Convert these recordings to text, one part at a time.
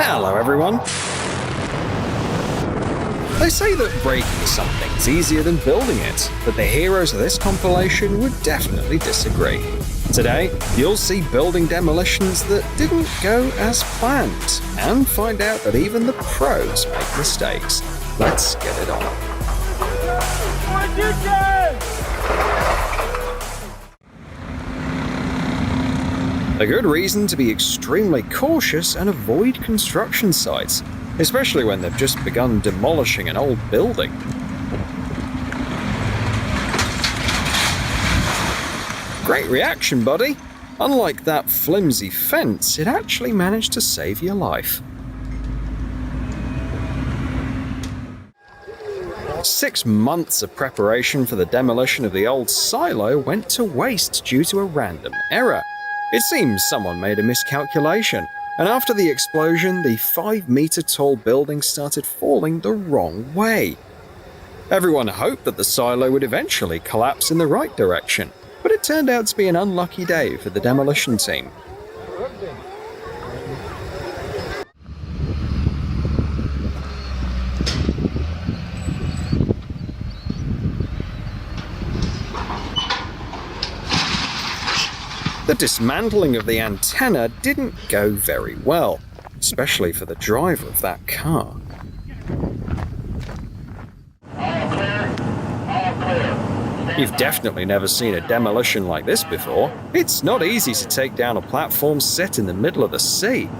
Hello everyone! They say that breaking something's easier than building it, but the heroes of this compilation would definitely disagree. Today, you'll see building demolitions that didn't go as planned, and find out that even the pros make mistakes. Let's get it on. A good reason to be extremely cautious and avoid construction sites, especially when they've just begun demolishing an old building. Great reaction, buddy! Unlike that flimsy fence, it actually managed to save your life. 6 months of preparation for the demolition of the old silo went to waste due to a random error. It seems someone made a miscalculation, and after the explosion, the 5-meter-tall building started falling the wrong way. Everyone hoped that the silo would eventually collapse in the right direction, but it turned out to be an unlucky day for the demolition team. The dismantling of the antenna didn't go very well, especially for the driver of that car. You've definitely never seen a demolition like this before. It's not easy to take down a platform set in the middle of the sea.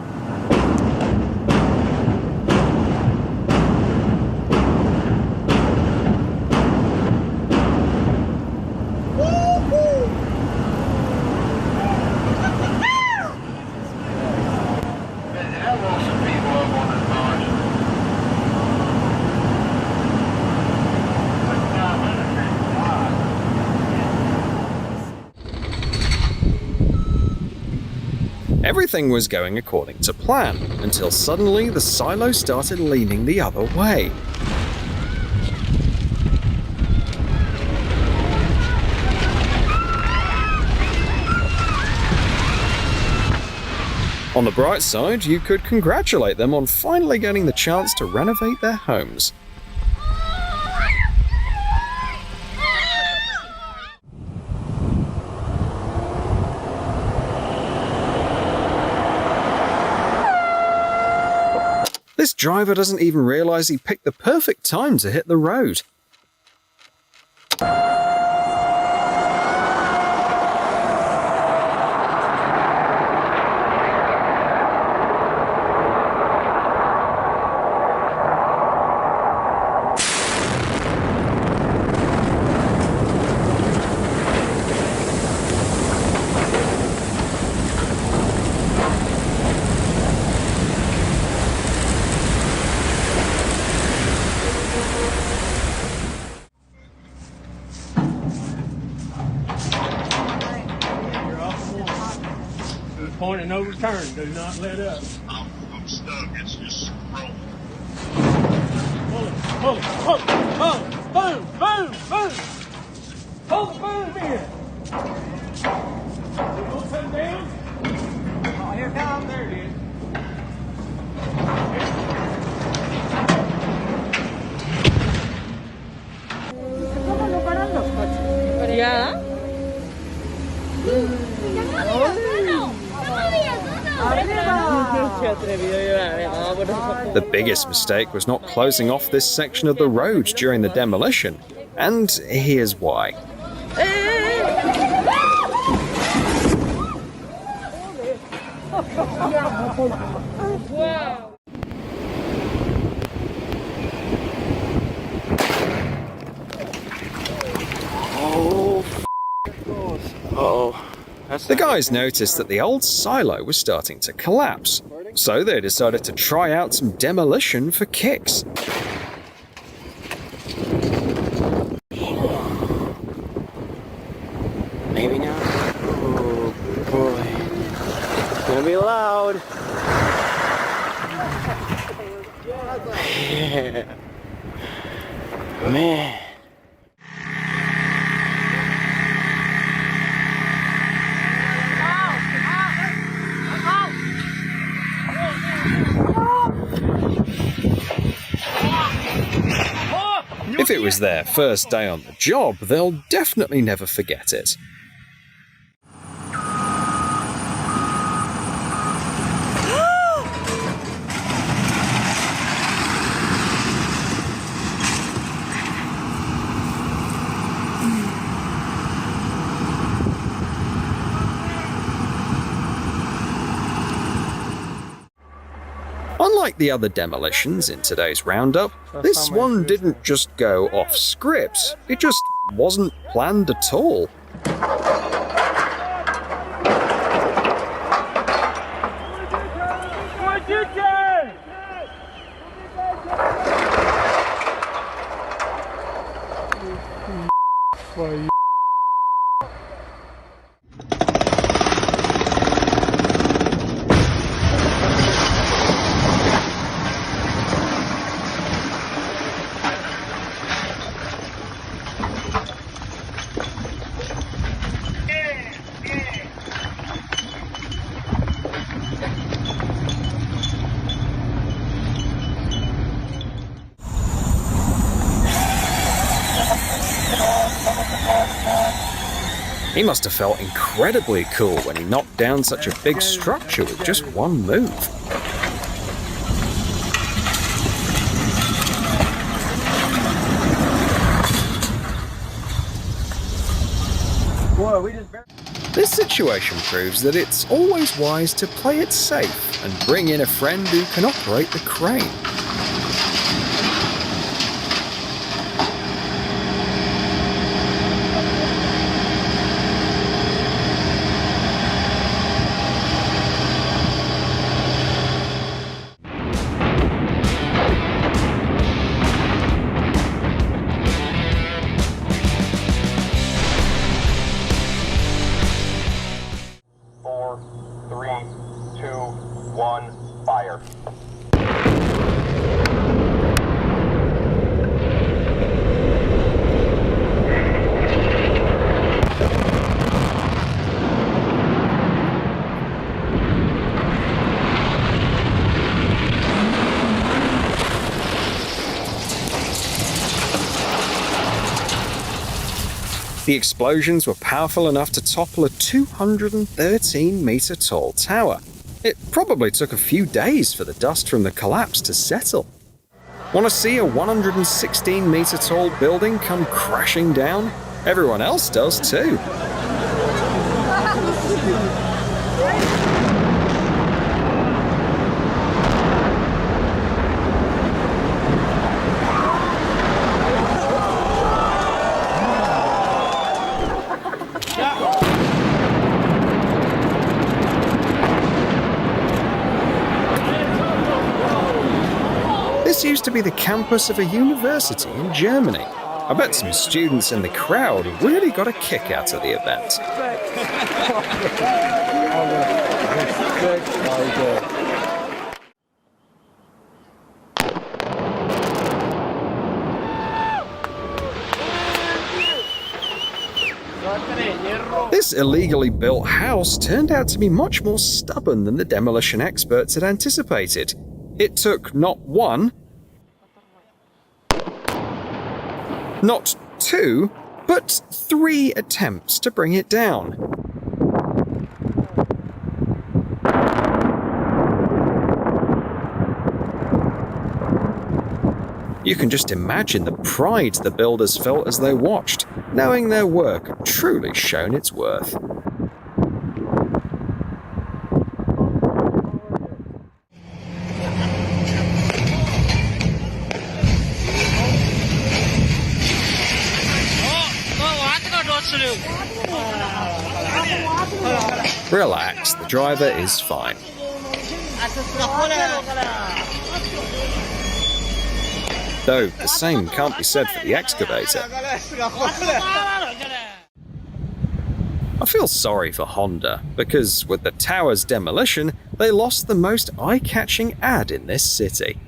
Everything was going according to plan, until suddenly the silo started leaning the other way. On the bright side, you could congratulate them on finally getting the chance to renovate their homes. This driver doesn't even realize he picked the perfect time to hit the road. Point and no return. Do not let up. I'm stuck. It's just rolling. Pull it. Pull it. Pull it. Pull it. Boom. Boom. Boom. Pull the boom in. You want something down? Oh, here it comes. There it is. ¿Cómo no paran los coches? ¿Ya? The biggest mistake was not closing off this section of the road during the demolition, and here's why. Wow. The guys noticed that the old silo was starting to collapse, so they decided to try out some demolition for kicks. Maybe not. Oh boy. It's gonna be loud. Yeah. Man. If it was their first day on the job, they'll definitely never forget it. Unlike the other demolitions in today's roundup, this one didn't just go off script, it just wasn't planned at all. What'd you do? He must have felt incredibly cool when he knocked down such a big structure with just one move. This situation proves that it's always wise to play it safe and bring in a friend who can operate the crane. Fire. The explosions were powerful enough to topple a 213-meter tall tower. It probably took a few days for the dust from the collapse to settle. Want to see a 116-meter tall building come crashing down? Everyone else does too. This used to be the campus of a university in Germany. I bet some students in the crowd really got a kick out of the event. This illegally built house turned out to be much more stubborn than the demolition experts had anticipated. It took not one, not two, but 3 attempts to bring it down. You can just imagine the pride the builders felt as they watched, knowing their work had truly shown its worth. Relax, the driver is fine. Though the same can't be said for the excavator. I feel sorry for Honda, because with the tower's demolition, they lost the most eye-catching ad in this city.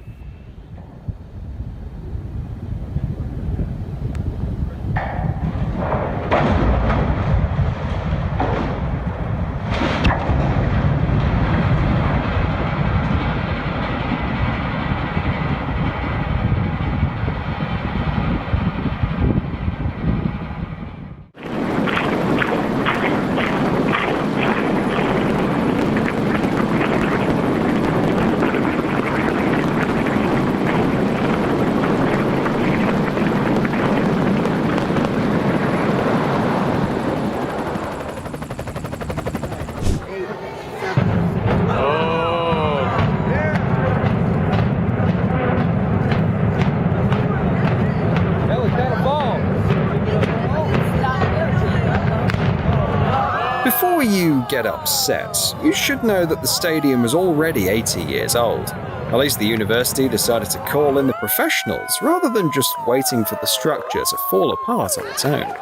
get upset, you should know that the stadium was already 80 years old. At least the university decided to call in the professionals rather than just waiting for the structure to fall apart on its own.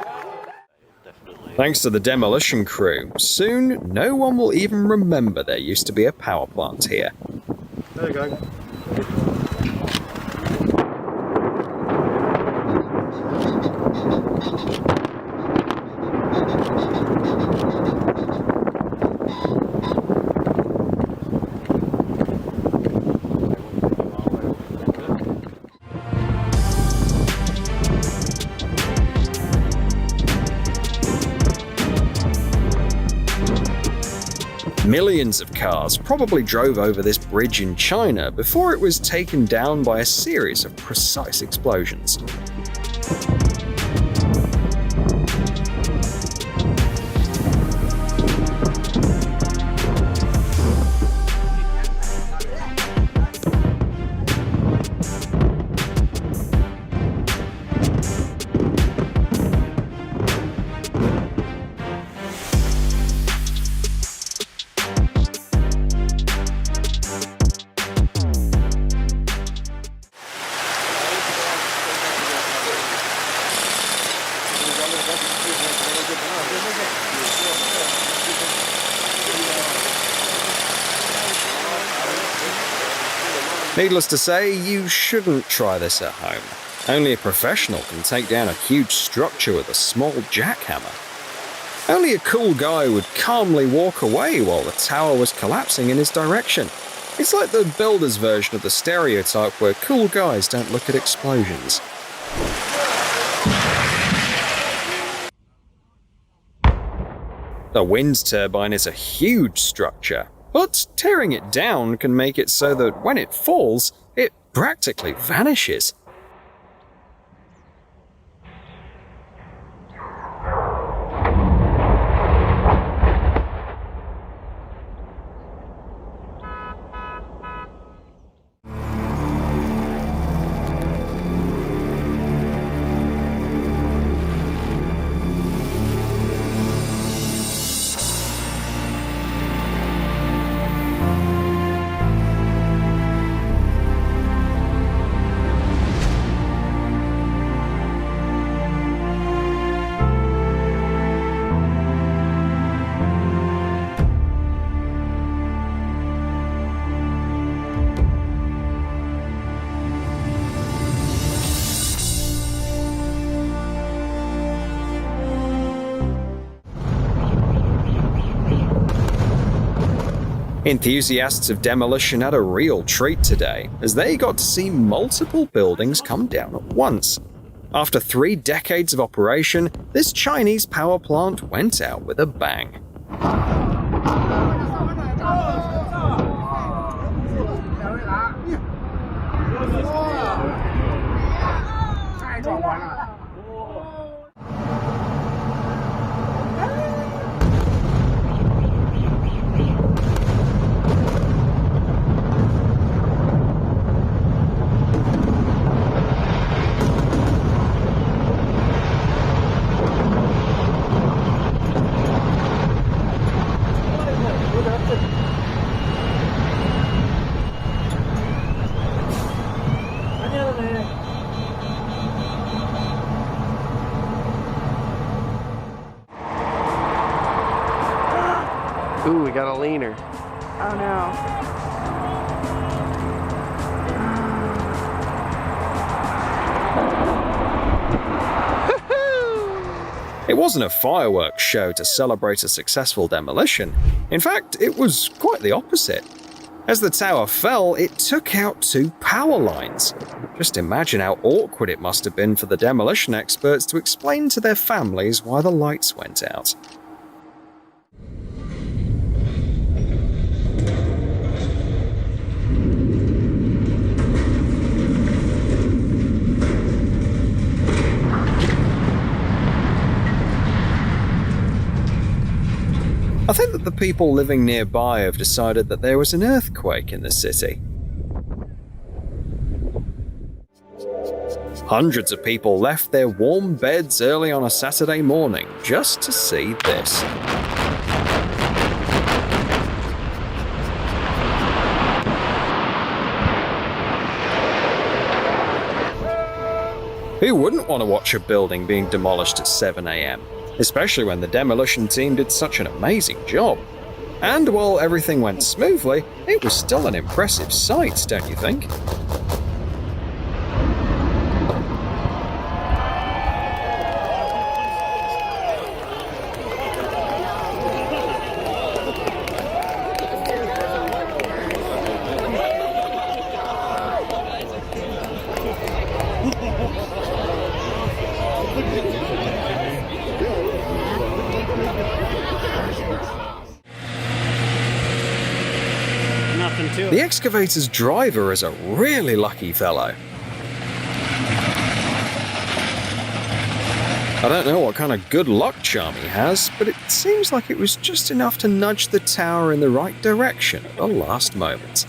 Thanks to the demolition crew, soon no one will even remember there used to be a power plant here. There you go. Millions of cars probably drove over this bridge in China before it was taken down by a series of precise explosions. Needless to say, you shouldn't try this at home. Only a professional can take down a huge structure with a small jackhammer. Only a cool guy would calmly walk away while the tower was collapsing in his direction. It's like the builder's version of the stereotype where cool guys don't look at explosions. A wind turbine is a huge structure, but tearing it down can make it so that when it falls, it practically vanishes. Enthusiasts of demolition had a real treat today, as they got to see multiple buildings come down at once. After 3 decades of operation, this Chinese power plant went out with a bang. Ooh, we got a leaner. Oh no. It wasn't a fireworks show to celebrate a successful demolition. In fact, it was quite the opposite. As the tower fell, it took out 2 power lines. Just imagine how awkward it must have been for the demolition experts to explain to their families why the lights went out. I think that the people living nearby have decided that there was an earthquake in the city. Hundreds of people left their warm beds early on a Saturday morning just to see this. Who wouldn't want to watch a building being demolished at 7 a.m., especially when the demolition team did such an amazing job? And while everything went smoothly, it was still an impressive sight, don't you think? Nothing to The it. excavator's driver is a really lucky fellow. I don't know what kind of good luck charm he has, but it seems like it was just enough to nudge the tower in the right direction at the last moment.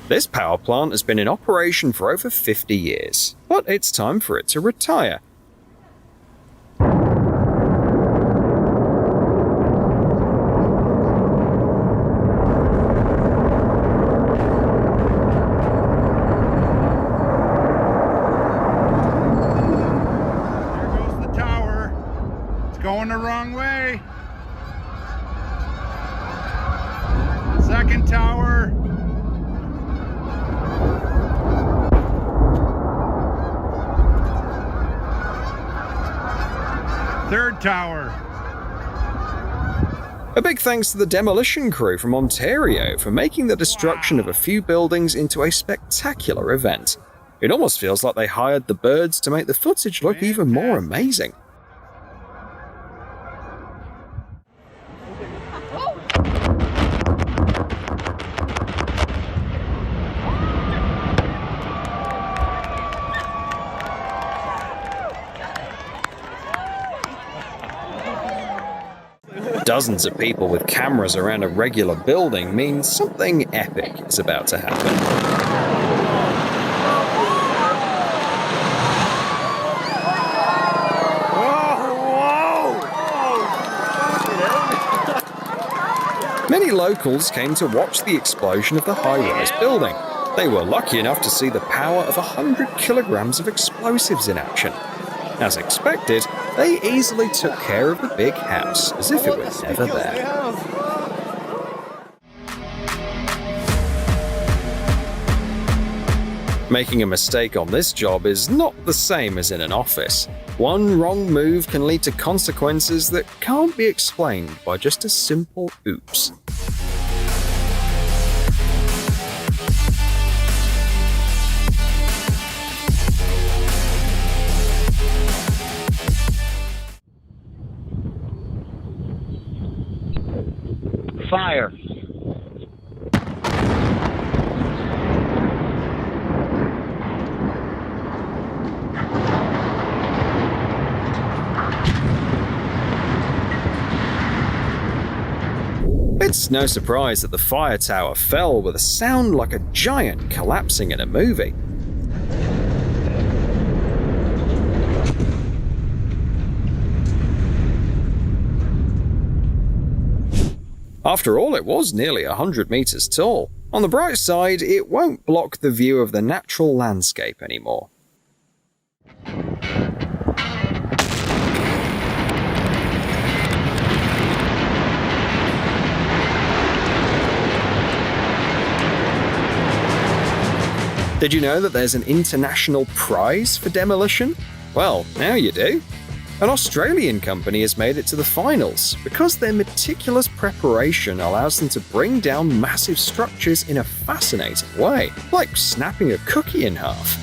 This power plant has been in operation for over 50 years, but it's time for it to retire. Going the wrong way. Second tower. Third tower. A big thanks to the demolition crew from Ontario for making the destruction of a few buildings into a spectacular event. It almost feels like they hired the birds to make the footage look even more amazing. Dozens of people with cameras around a regular building means something epic is about to happen. Many locals came to watch the explosion of the high-rise building. They were lucky enough to see the power of 100 kilograms of explosives in action. As expected, they easily took care of the big house as if it was never there. Making a mistake on this job is not the same as in an office. One wrong move can lead to consequences that can't be explained by just a simple oops. Fire. It's no surprise that the fire tower fell with a sound like a giant collapsing in a movie. After all, it was nearly 100 meters tall. On the bright side, it won't block the view of the natural landscape anymore. Did you know that there's an international prize for demolition? Well, now you do. An Australian company has made it to the finals because their meticulous preparation allows them to bring down massive structures in a fascinating way, like snapping a cookie in half.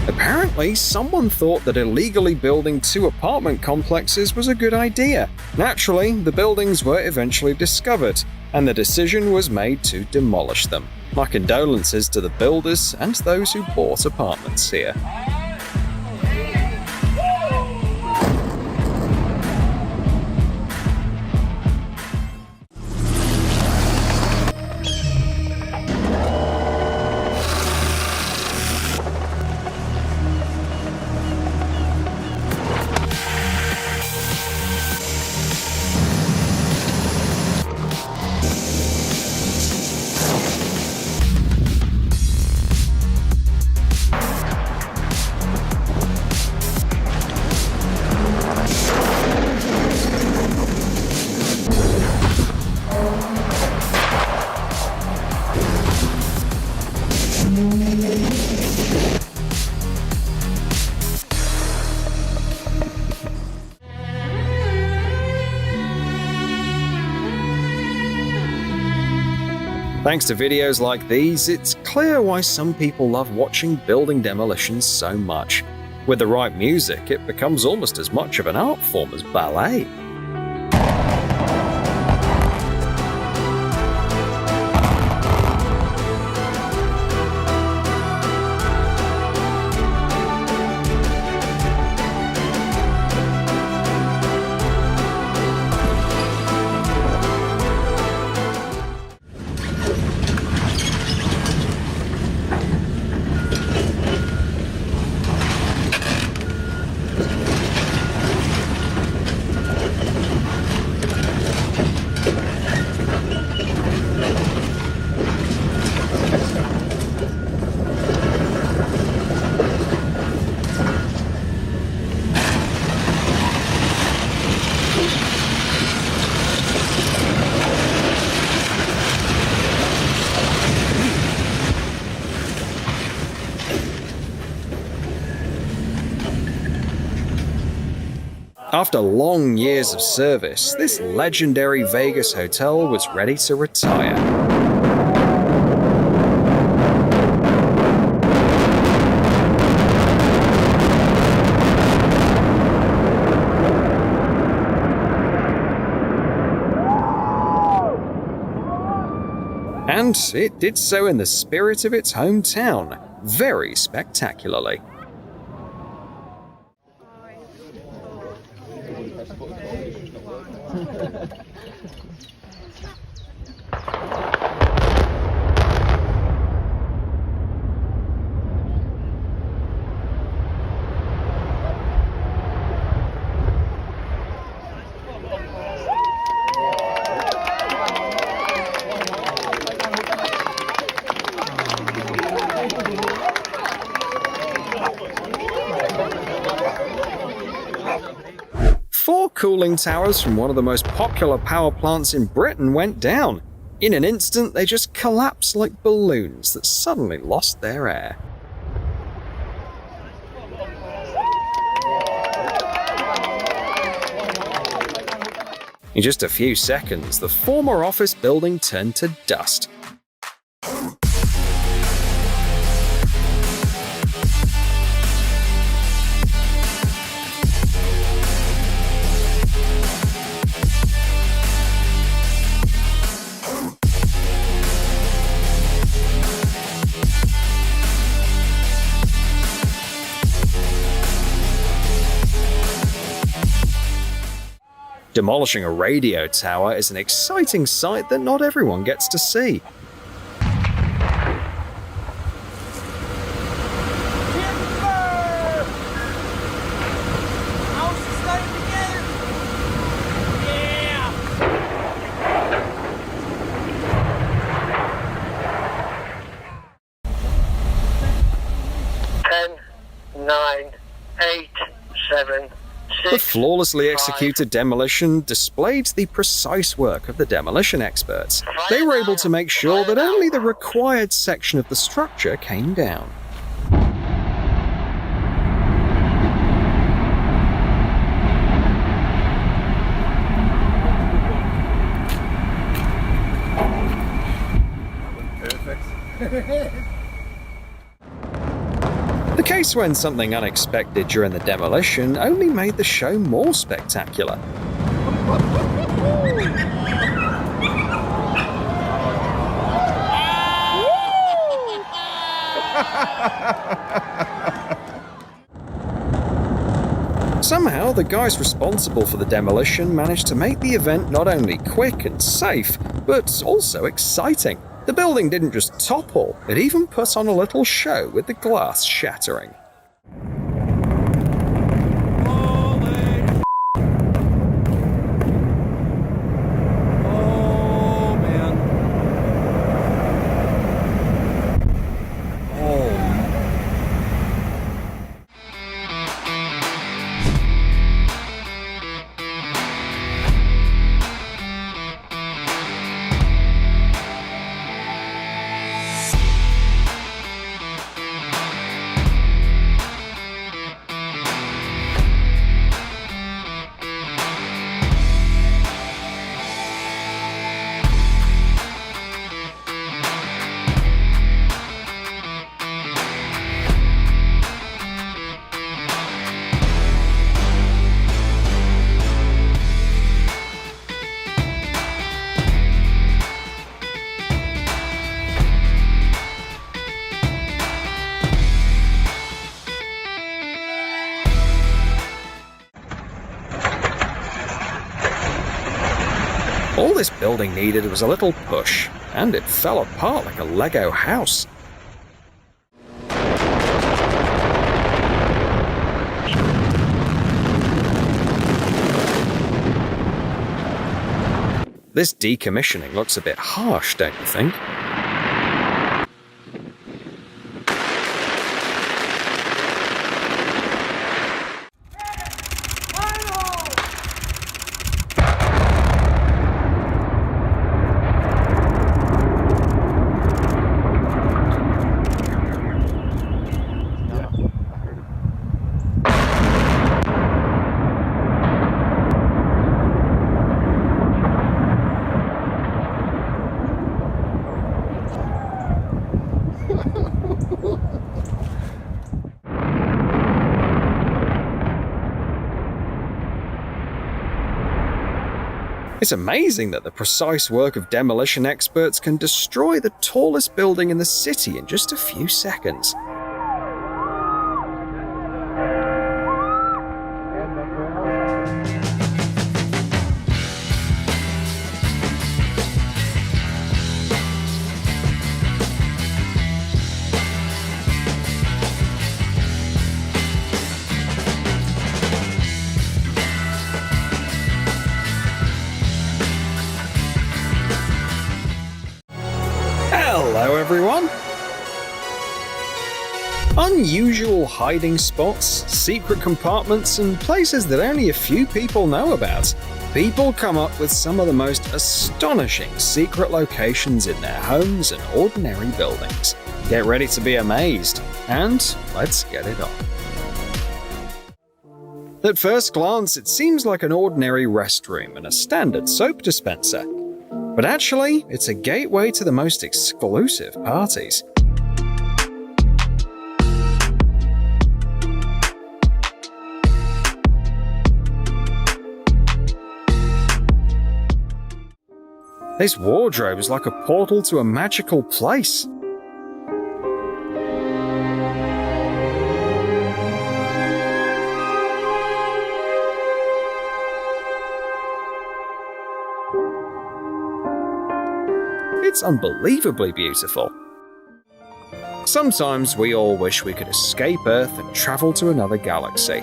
Apparently, someone thought that illegally building 2 apartment complexes was a good idea. Naturally, the buildings were eventually discovered, and the decision was made to demolish them. My condolences to the builders and those who bought apartments here. Thanks to videos like these, it's clear why some people love watching building demolitions so much. With the right music, it becomes almost as much of an art form as ballet. After long years of service, this legendary Vegas hotel was ready to retire. And it did so in the spirit of its hometown, very spectacularly. Four cooling towers from one of the most popular power plants in Britain went down. In an instant, they just collapsed like balloons that suddenly lost their air. In just a few seconds, the former office building turned to dust. Demolishing a radio tower is an exciting sight that not everyone gets to see. The flawlessly executed demolition displayed the precise work of the demolition experts. They were able to make sure that only the required section of the structure came down. The case when something unexpected during the demolition only made the show more spectacular. Somehow, the guys responsible for the demolition managed to make the event not only quick and safe, but also exciting. The building didn't just topple, it even put on a little show with the glass shattering. All this building needed was a little push, and it fell apart like a Lego house. This decommissioning looks a bit harsh, don't you think? It's amazing that the precise work of demolition experts can destroy the tallest building in the city in just a few seconds. Hello everyone! Unusual hiding spots, secret compartments, and places that only a few people know about. People come up with some of the most astonishing secret locations in their homes and ordinary buildings. Get ready to be amazed, and let's get it on. At first glance, it seems like an ordinary restroom and a standard soap dispenser. But actually, it's a gateway to the most exclusive parties. This wardrobe is like a portal to a magical place. It's unbelievably beautiful. Sometimes we all wish we could escape Earth and travel to another galaxy.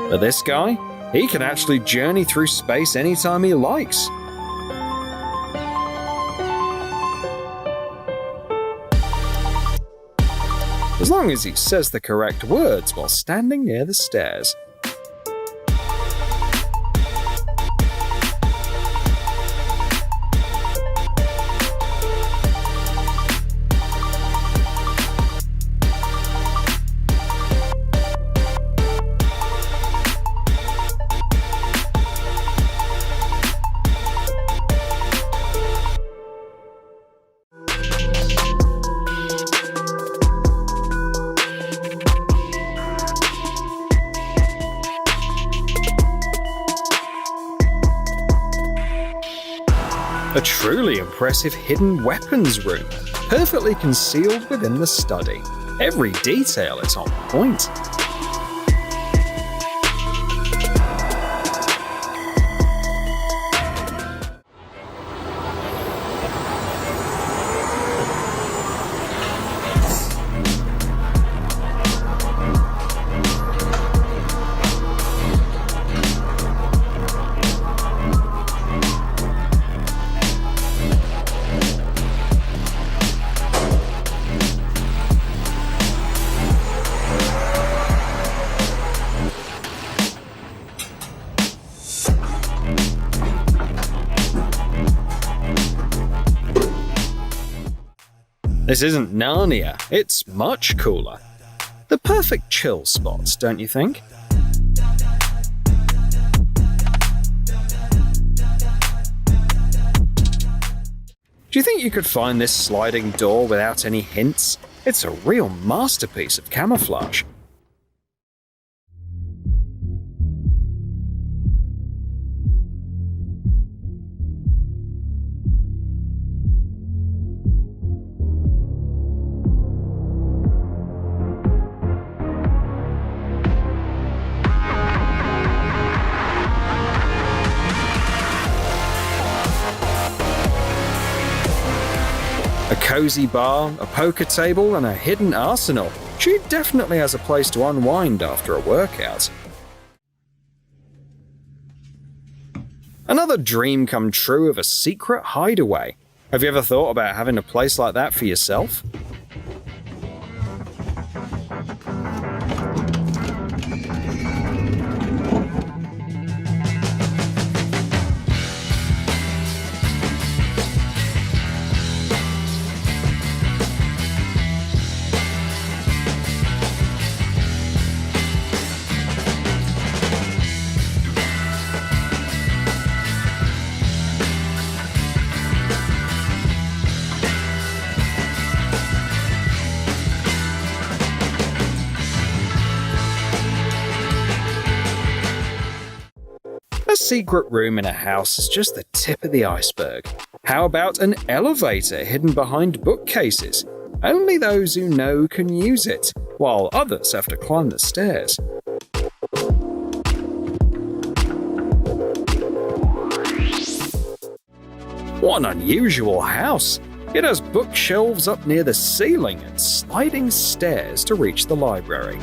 But this guy, he can actually journey through space anytime he likes. As long as he says the correct words while standing near the stairs. A truly impressive hidden weapons room, perfectly concealed within the study. Every detail is on point. This isn't Narnia, it's much cooler. The perfect chill spot, don't you think? Do you think you could find this sliding door without any hints? It's a real masterpiece of camouflage. cozy bar, a poker table, and a hidden arsenal, she definitely has a place to unwind after a workout. Another dream come true of a secret hideaway. Have you ever thought about having a place like that for yourself? A secret room in a house is just the tip of the iceberg. How about an elevator hidden behind bookcases? Only those who know can use it, while others have to climb the stairs. What an unusual house! It has bookshelves up near the ceiling and sliding stairs to reach the library.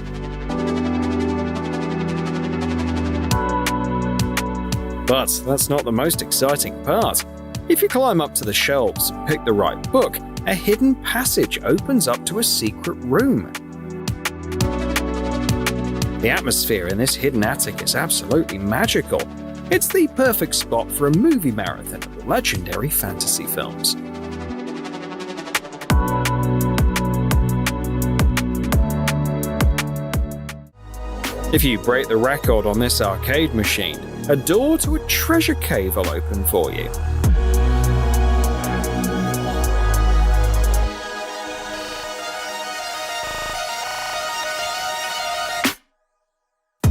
But that's not the most exciting part. If you climb up to the shelves and pick the right book, a hidden passage opens up to a secret room. The atmosphere in this hidden attic is absolutely magical. It's the perfect spot for a movie marathon of legendary fantasy films. If you break the record on this arcade machine, a door to a treasure cave will open for you.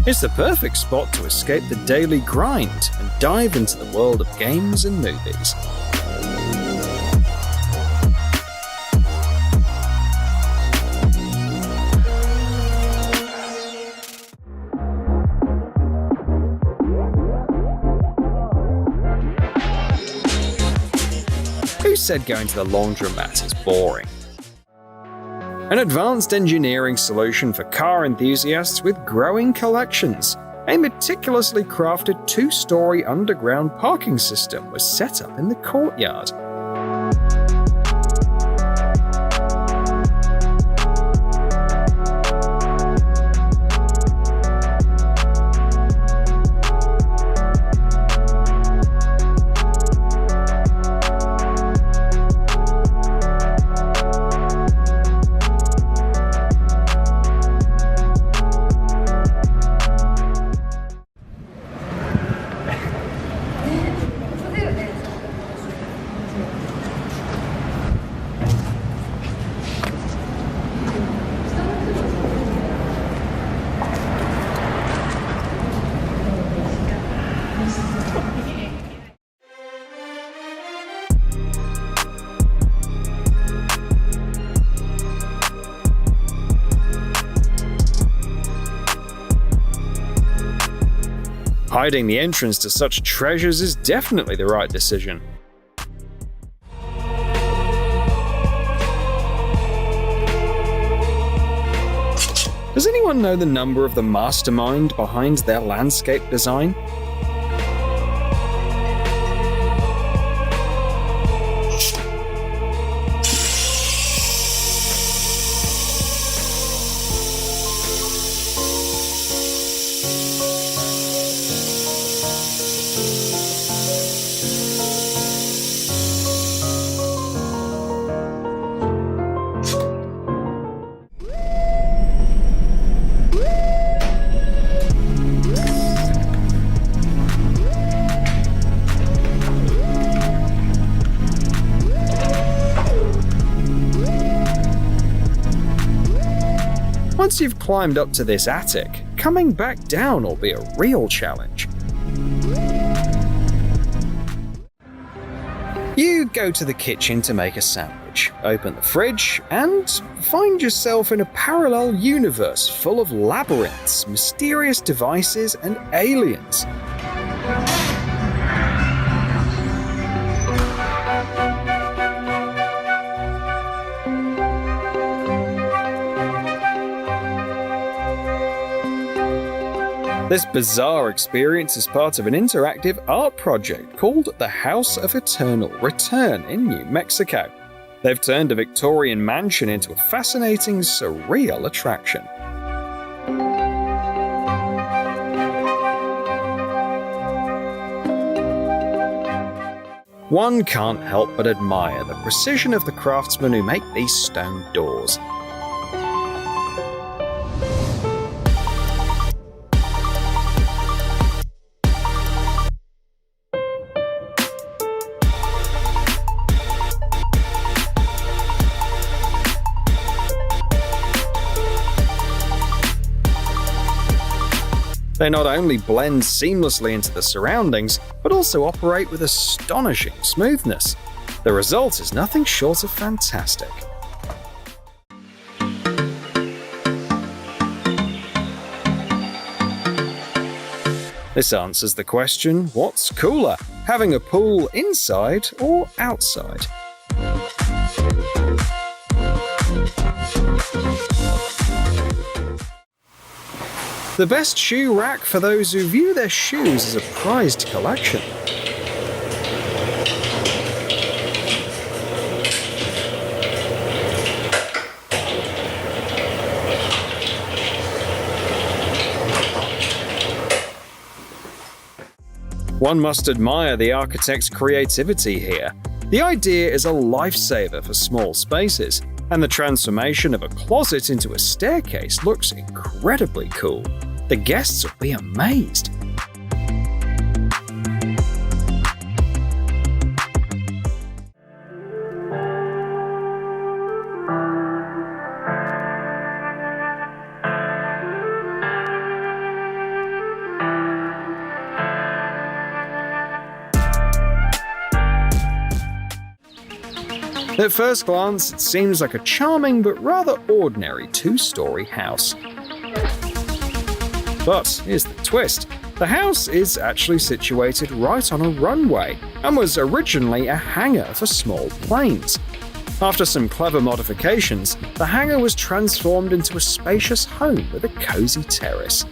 It's the perfect spot to escape the daily grind and dive into the world of games and movies. Who said going to the laundromat is boring? An advanced engineering solution for car enthusiasts with growing collections. A meticulously crafted two-story underground parking system was set up in the courtyard. Hiding the entrance to such treasures is definitely the right decision. Does anyone know the number of the mastermind behind their landscape design? Once you've climbed up to this attic, coming back down will be a real challenge. You go to the kitchen to make a sandwich, open the fridge, and find yourself in a parallel universe full of labyrinths, mysterious devices, and aliens. This bizarre experience is part of an interactive art project called the House of Eternal Return in New Mexico. They've turned a Victorian mansion into a fascinating, surreal attraction. One can't help but admire the precision of the craftsmen who make these stone doors. They not only blend seamlessly into the surroundings, but also operate with astonishing smoothness. The result is nothing short of fantastic. This answers the question, what's cooler, having a pool inside or outside? The best shoe rack for those who view their shoes as a prized collection. One must admire the architect's creativity here. The idea is a lifesaver for small spaces, and the transformation of a closet into a staircase looks incredibly cool. The guests will be amazed. At first glance, it seems like a charming but rather ordinary two-story house. But here's the twist. The house is actually situated right on a runway and was originally a hangar for small planes. After some clever modifications, the hangar was transformed into a spacious home with a cozy terrace.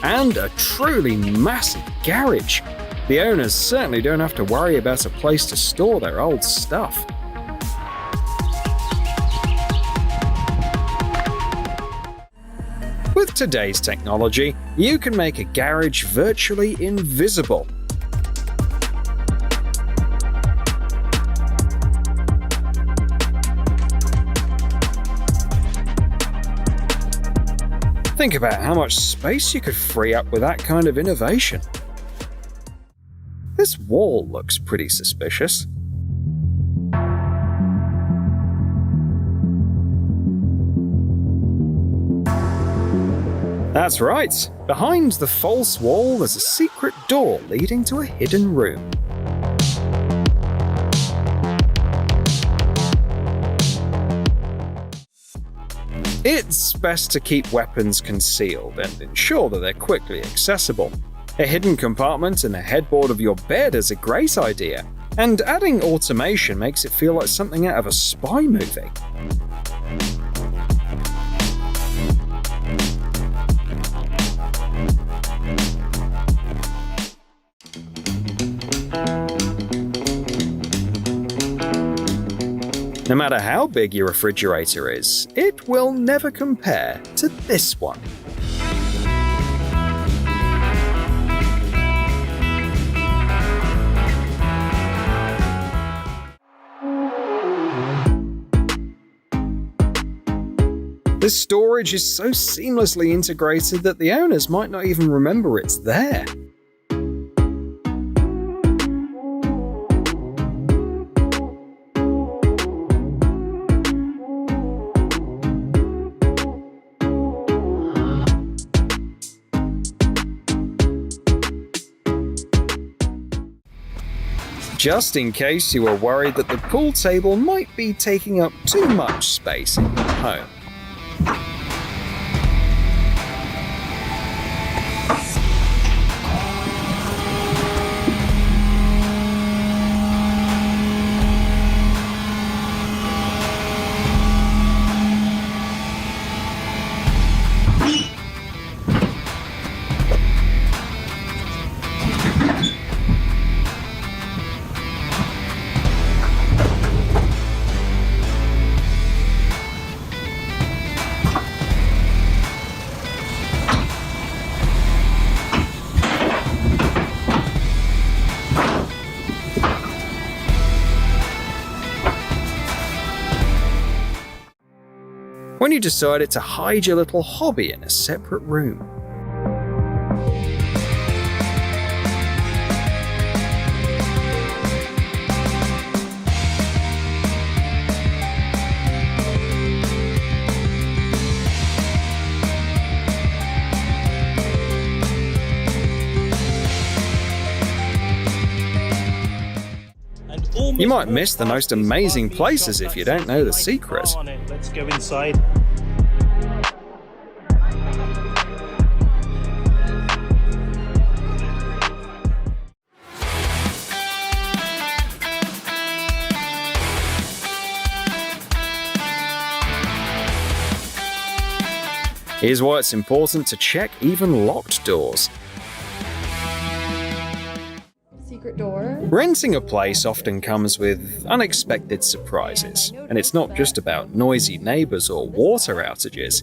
And a truly massive garage. The owners certainly don't have to worry about a place to store their old stuff. With today's technology, you can make a garage virtually invisible. Think about how much space you could free up with that kind of innovation. This wall looks pretty suspicious. That's right. Behind the false wall, there's a secret door leading to a hidden room. It's best to keep weapons concealed and ensure that they're quickly accessible. A hidden compartment in the headboard of your bed is a great idea, and adding automation makes it feel like something out of a spy movie. No matter how big your refrigerator is, it will never compare to this one. This storage is so seamlessly integrated that the owners might not even remember it's there. Just in case you were worried that the pool table might be taking up too much space in your home. when you decided to hide your little hobby in a separate room. You might miss the most amazing places if you don't know the secret. Let's go inside. Here's why it's important to check even locked doors. Secret door. Renting a place often comes with unexpected surprises, and it's not just about noisy neighbors or water outages.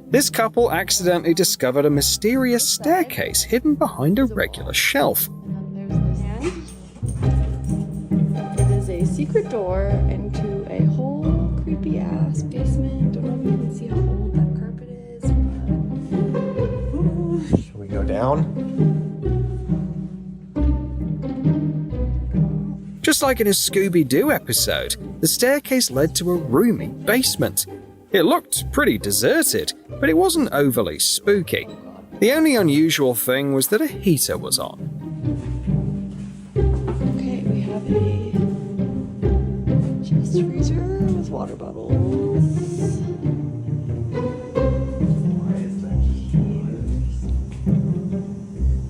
This couple accidentally discovered a mysterious staircase hidden behind a regular shelf. It is a secret door into a whole creepy ass basement. Don't know if you can see how old that carpet is, but Should we go down? Just like in a Scooby-Doo episode, the staircase led to a roomy basement. It looked pretty deserted, but it wasn't overly spooky. The only unusual thing was that a heater was on. okay, we have a chest freezer with water bottles.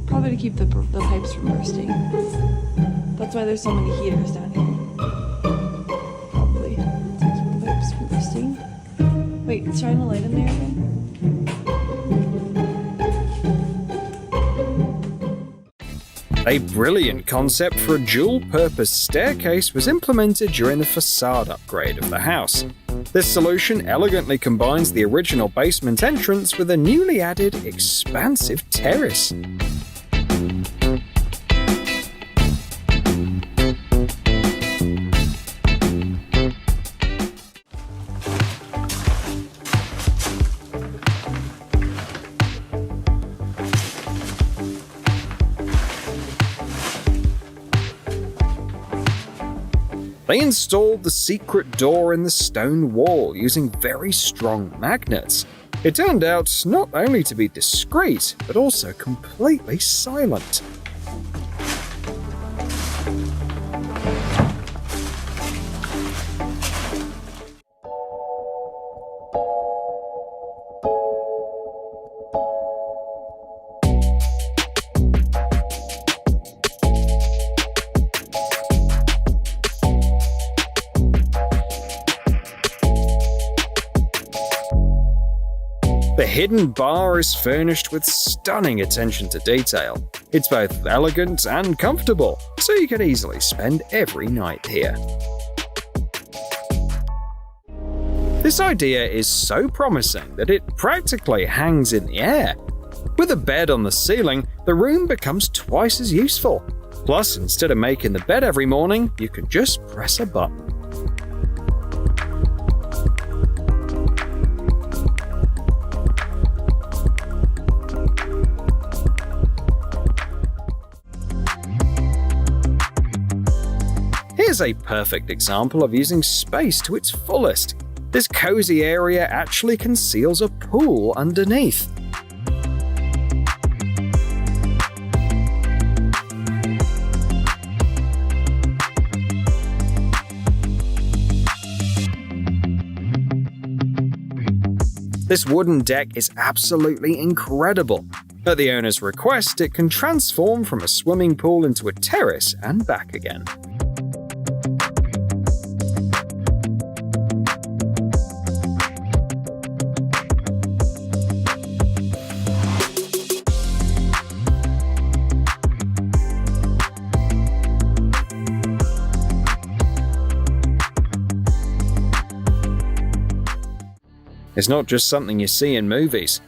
Probably to keep the pipes from bursting. That's why there's so many heaters down here. Probably to keep the pipes from bursting. Wait, shine a light in there again. A brilliant concept for a dual-purpose staircase was implemented during the facade upgrade of the house. This solution elegantly combines the original basement entrance with a newly added expansive terrace. They installed the secret door in the stone wall using very strong magnets. It turned out not only to be discreet, but also completely silent. The hidden bar is furnished with stunning attention to detail. It's both elegant and comfortable, so you can easily spend every night here. This idea is so promising that it practically hangs in the air. With a bed on the ceiling, the room becomes twice as useful. Plus, instead of making the bed every morning, you can just press a button. Here's a perfect example of using space to its fullest. This cozy area actually conceals a pool underneath. This wooden deck is absolutely incredible. At the owner's request, it can transform from a swimming pool into a terrace and back again. It's not just something you see in movies.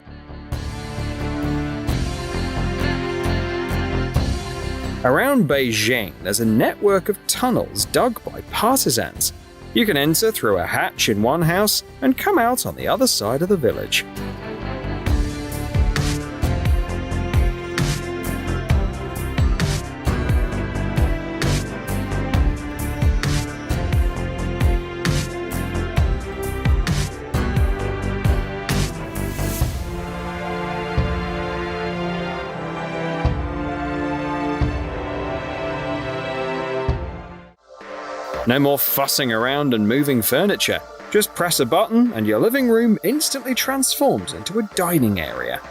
Around Beijing, there's a network of tunnels dug by partisans. You can enter through a hatch in one house and come out on the other side of the village. No more fussing around and moving furniture. Just press a button and your living room instantly transforms into a dining area.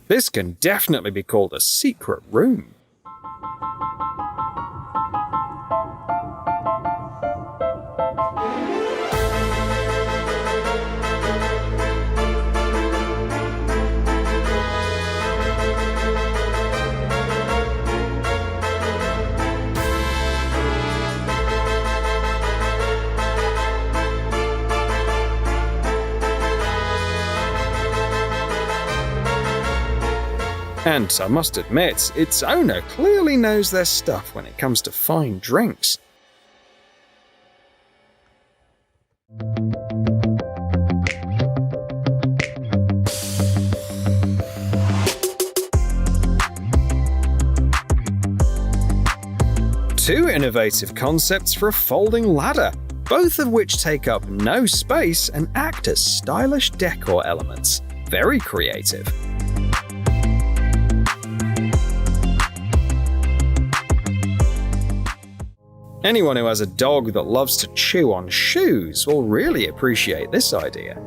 This can definitely be called a secret room. And I must admit, its owner clearly knows their stuff when it comes to fine drinks. Two innovative concepts for a folding ladder, both of which take up no space and act as stylish decor elements. Very creative. Anyone who has a dog that loves to chew on shoes will really appreciate this idea.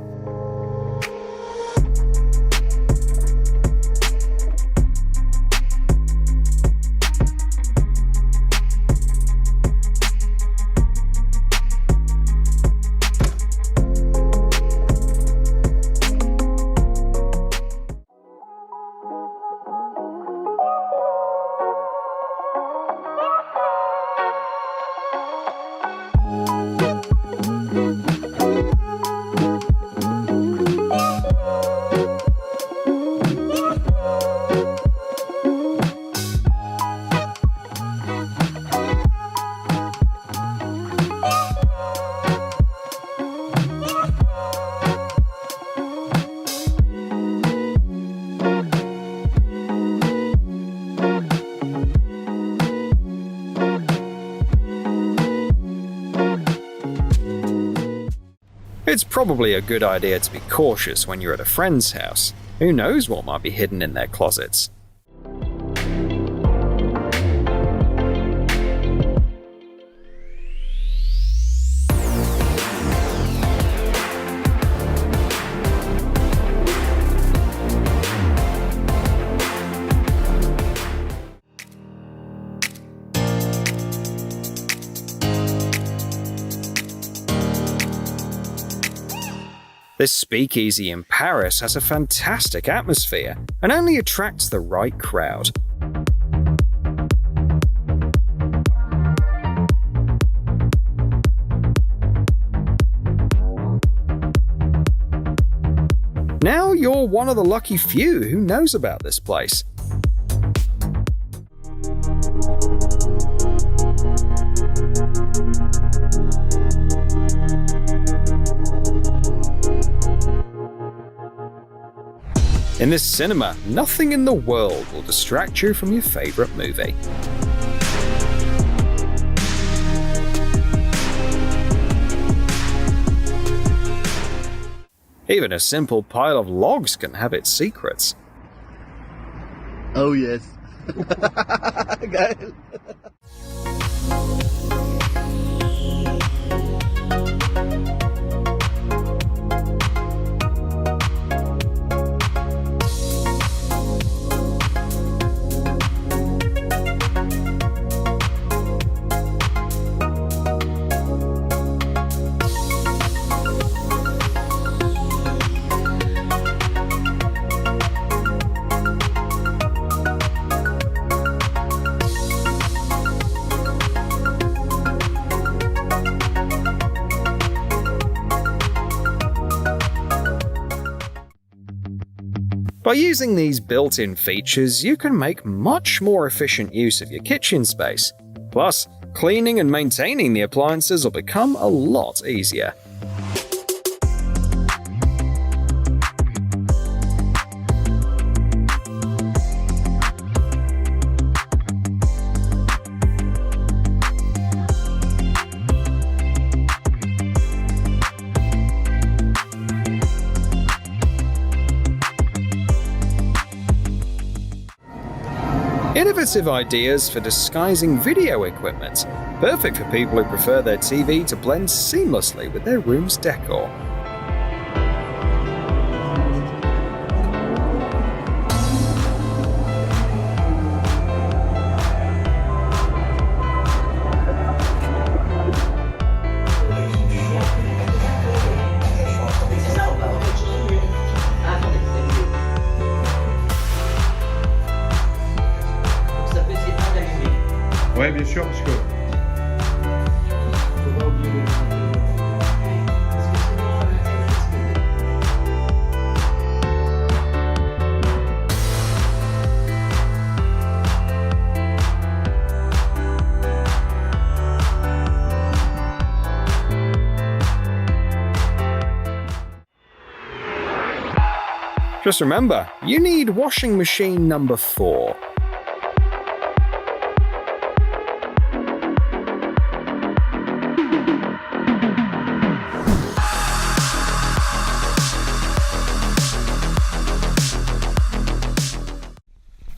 It's probably a good idea to be cautious when you're at a friend's house. Who knows what might be hidden in their closets? This speakeasy in Paris has a fantastic atmosphere and only attracts the right crowd. Now you're one of the lucky few who knows about this place. In this cinema, nothing in the world will distract you from your favorite movie. Even a simple pile of logs can have its secrets. Oh yes. Geil. By using these built-in features, you can make much more efficient use of your kitchen space. Plus, cleaning and maintaining the appliances will become a lot easier. Innovative ideas for disguising video equipment, perfect for people who prefer their TV to blend seamlessly with their room's decor. Ouais, bien sûr, parce que Just remember, you need washing machine number 4.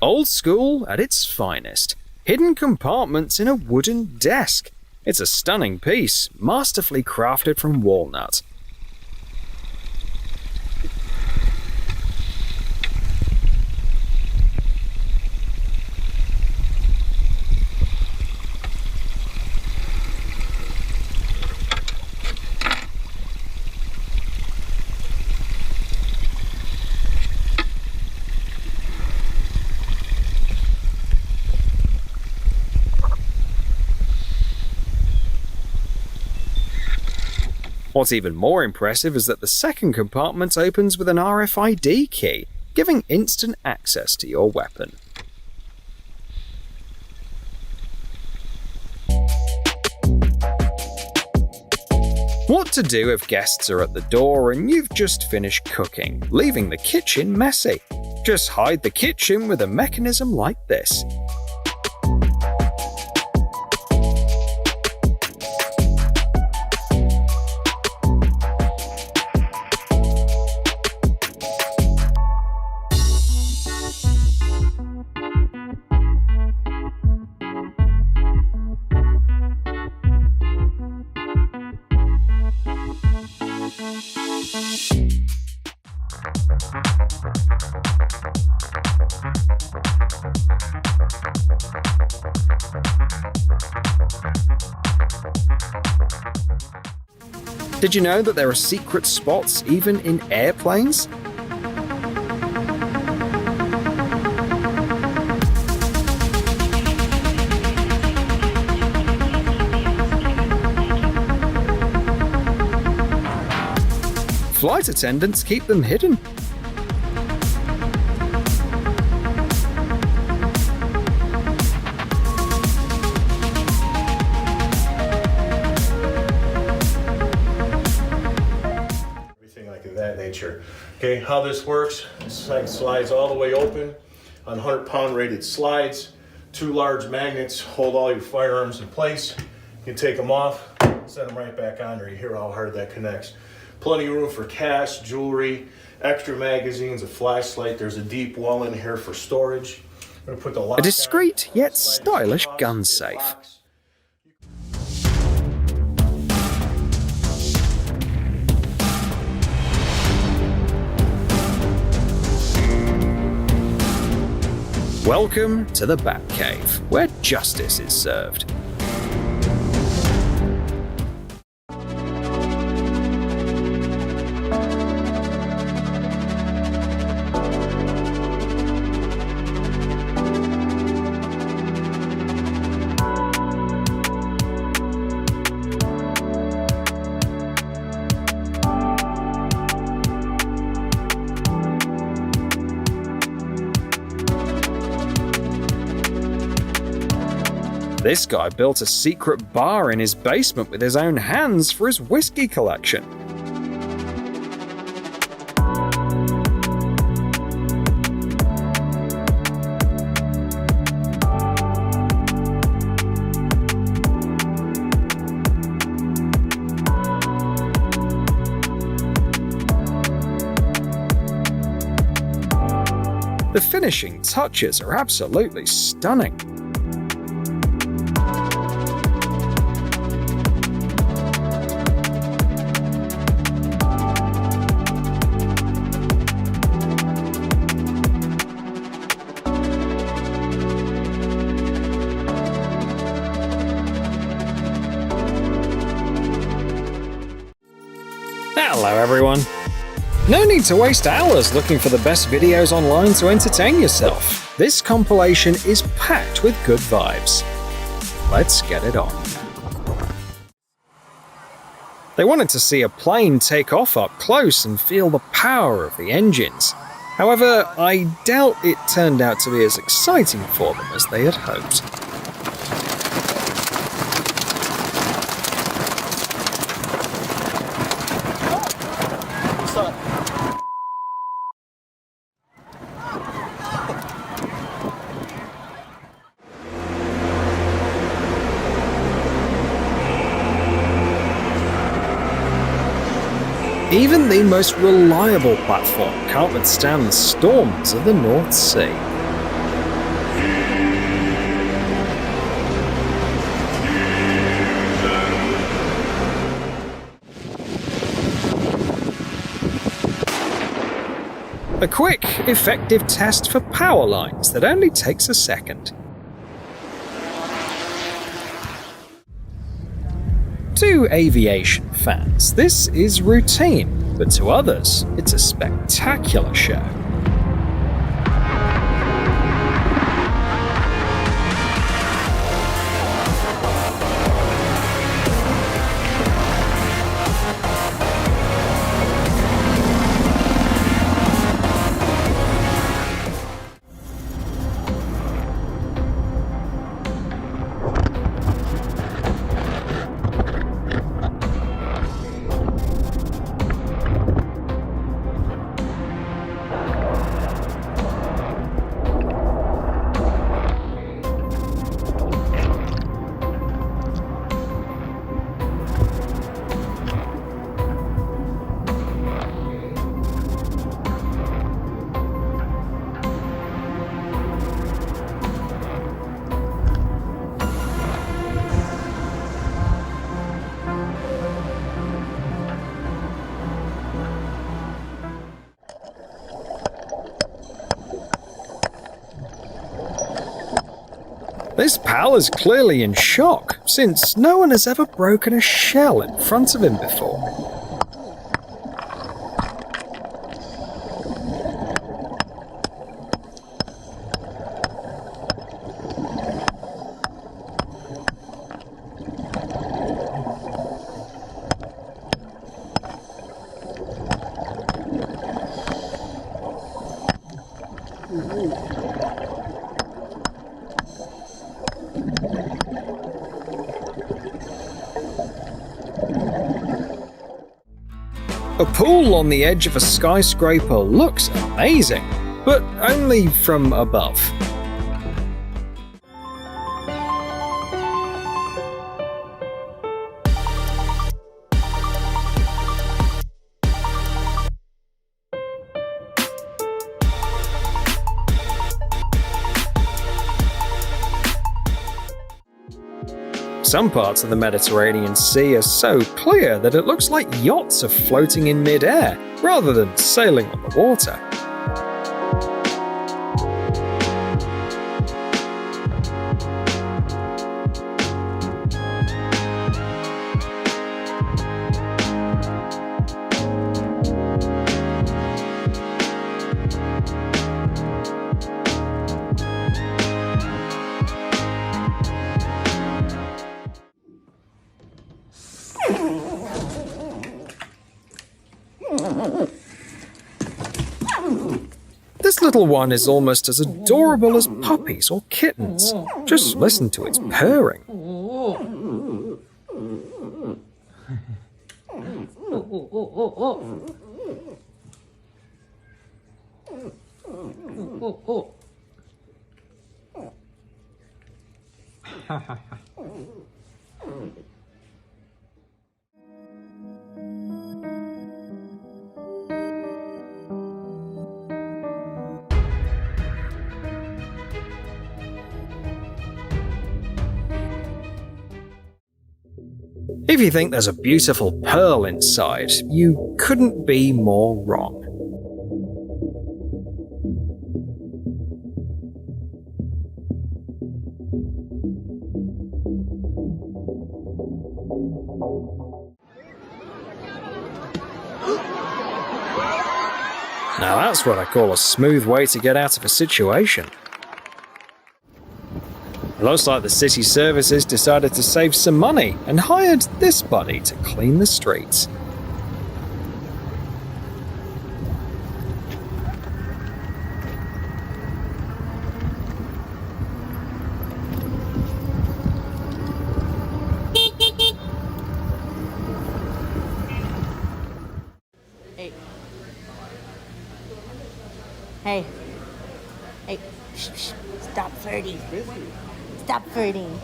Old school at its finest. Hidden compartments in a wooden desk. It's a stunning piece, masterfully crafted from walnut. What's even more impressive is that the second compartment opens with an RFID key, giving instant access to your weapon. What to do if guests are at the door and you've just finished cooking, leaving the kitchen messy? Just hide the kitchen with a mechanism like this. Did you know that there are secret spots even in airplanes? Flight attendants keep them hidden. That nature. Okay, how this works, this thing slides all the way open on 100-pound rated slides. 2 large magnets hold all your firearms in place. You can take them off, set them right back on there. You hear how hard that connects. Plenty of room for cash, jewelry, extra magazines, a flashlight. There's a deep wall in here for storage. I'm gonna put the lock A discreet on, yet slide stylish off, gun get safe. locks. Welcome to the Batcave, where justice is served. This guy built a secret bar in his basement with his own hands for his whiskey collection. The finishing touches are absolutely stunning. Hello everyone. No need to waste hours looking for the best videos online to entertain yourself. This compilation is packed with good vibes. Let's get it on. They wanted to see a plane take off up close and feel the power of the engines. However, I doubt it turned out to be as exciting for them as they had hoped. Even the most reliable platform can't withstand the storms of the North Sea. A quick, effective test for power lines that only takes a second. To aviation fans, this is routine, but to others, it's a spectacular show. This pal is clearly in shock, since no one has ever broken a shell in front of him before. A pool on the edge of a skyscraper looks amazing, but only from above. Some parts of the Mediterranean Sea are so clear that it looks like yachts are floating in mid-air rather than sailing on the water. This little one is almost as adorable as puppies or kittens. Just listen to its purring. If you think there's a beautiful pearl inside, you couldn't be more wrong. Now that's what I call a smooth way to get out of a situation. Looks like the city services decided to save some money and hired this buddy to clean the streets. Hey. Hey. Shh, shh. Stop flirting. Stop flirting.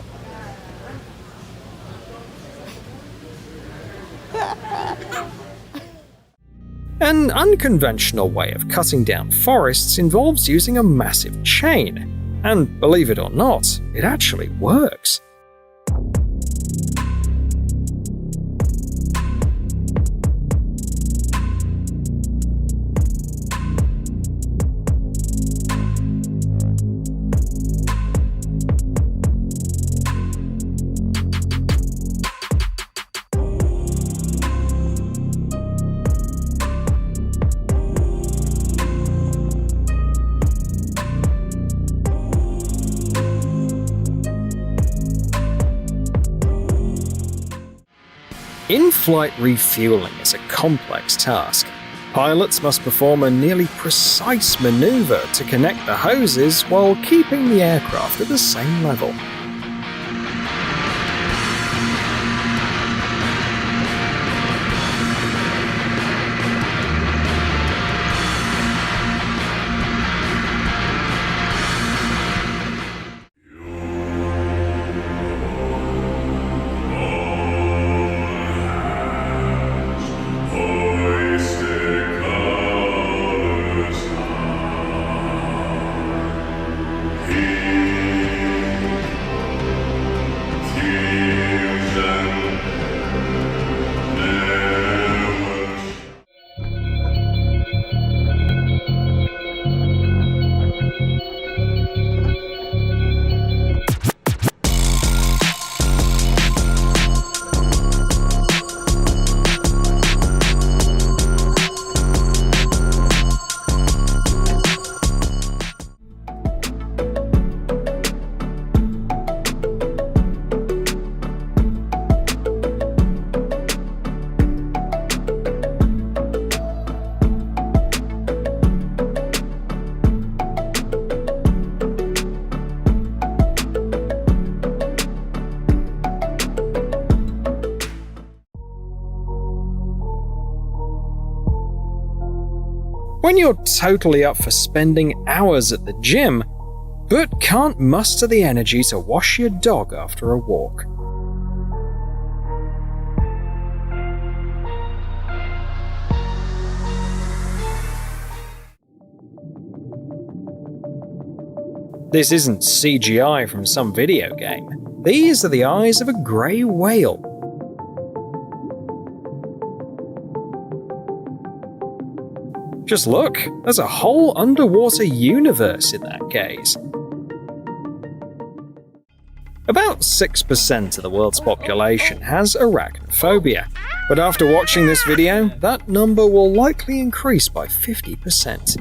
An unconventional way of cutting down forests involves using a massive chain. And believe it or not, it actually works. In-flight refueling is a complex task. Pilots must perform a nearly precise maneuver to connect the hoses while keeping the aircraft at the same level. When you're totally up for spending hours at the gym, but can't muster the energy to wash your dog after a walk. This isn't CGI from some video game. These are the eyes of a grey whale. Just look, there's a whole underwater universe in that gaze. About 6% of the world's population has arachnophobia, but after watching this video, that number will likely increase by 50%.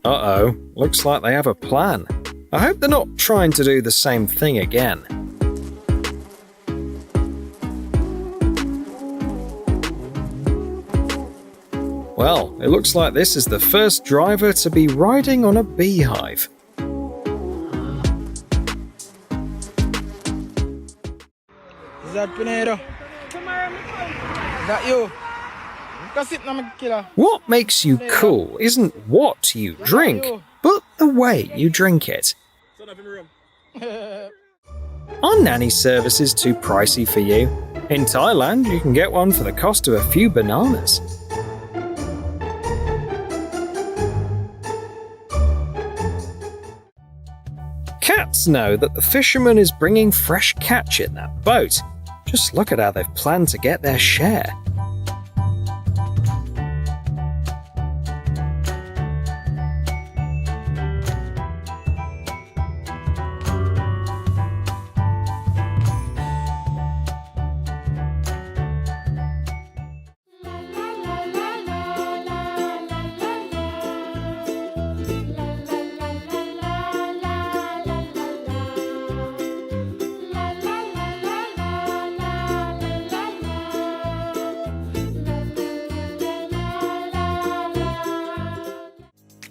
Uh-oh, looks like they have a plan. I hope they're not trying to do the same thing again. Well, it looks like this is the first driver to be riding on a beehive. Is that Pinedo? Is that you? That's it, I'm a killer. What makes you cool isn't what you drink, but the way you drink it. Are nanny services too pricey for you? In Thailand, you can get one for the cost of a few bananas. Cats know that the fisherman is bringing fresh catch in that boat. Just look at how they've planned to get their share.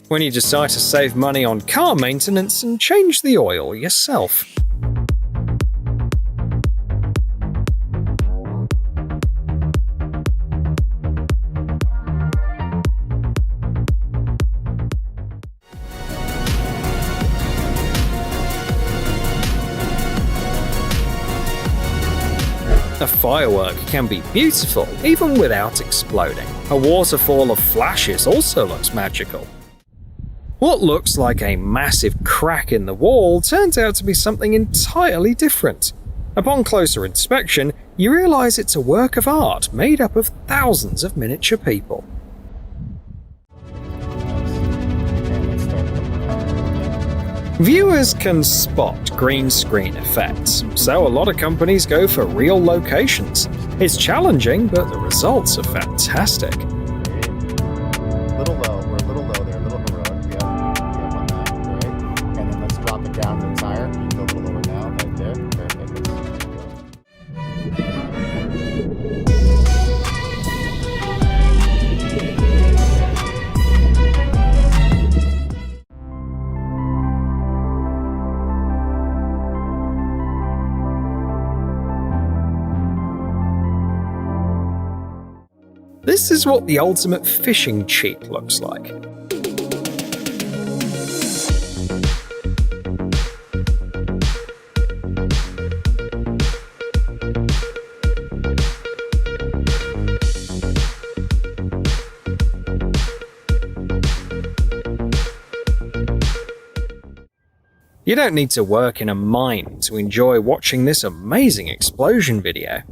When you decide to save money on car maintenance and change the oil yourself. A firework can be beautiful even without exploding. A waterfall of flashes also looks magical. What looks like a massive crack in the wall turns out to be something entirely different. Upon closer inspection, you realize it's a work of art made up of thousands of miniature people. Viewers can spot green screen effects, so a lot of companies go for real locations. It's challenging, but the results are fantastic. Little low, we're a little low there, a little heroic. Yep, on that, right? And then let's drop it down to the tire. You go a little lower now, right there. Perfect. This is what the ultimate fishing cheat looks like. You don't need to work in a mine to enjoy watching this amazing explosion video.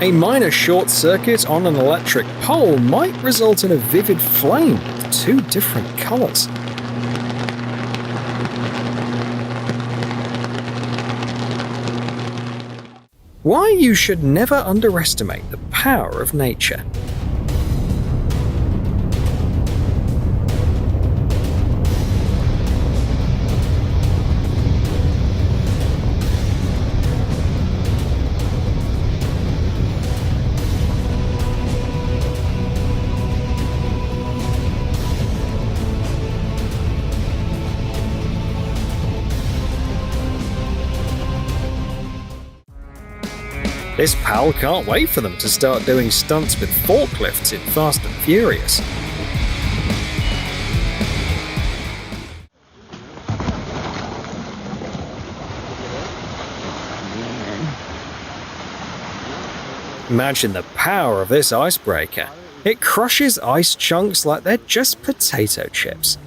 A minor short circuit on an electric pole might result in a vivid flame with two different colors. Why you should never underestimate the power of nature. This pal can't wait for them to start doing stunts with forklifts in Fast and Furious. Imagine the power of this icebreaker. It crushes ice chunks like they're just potato chips.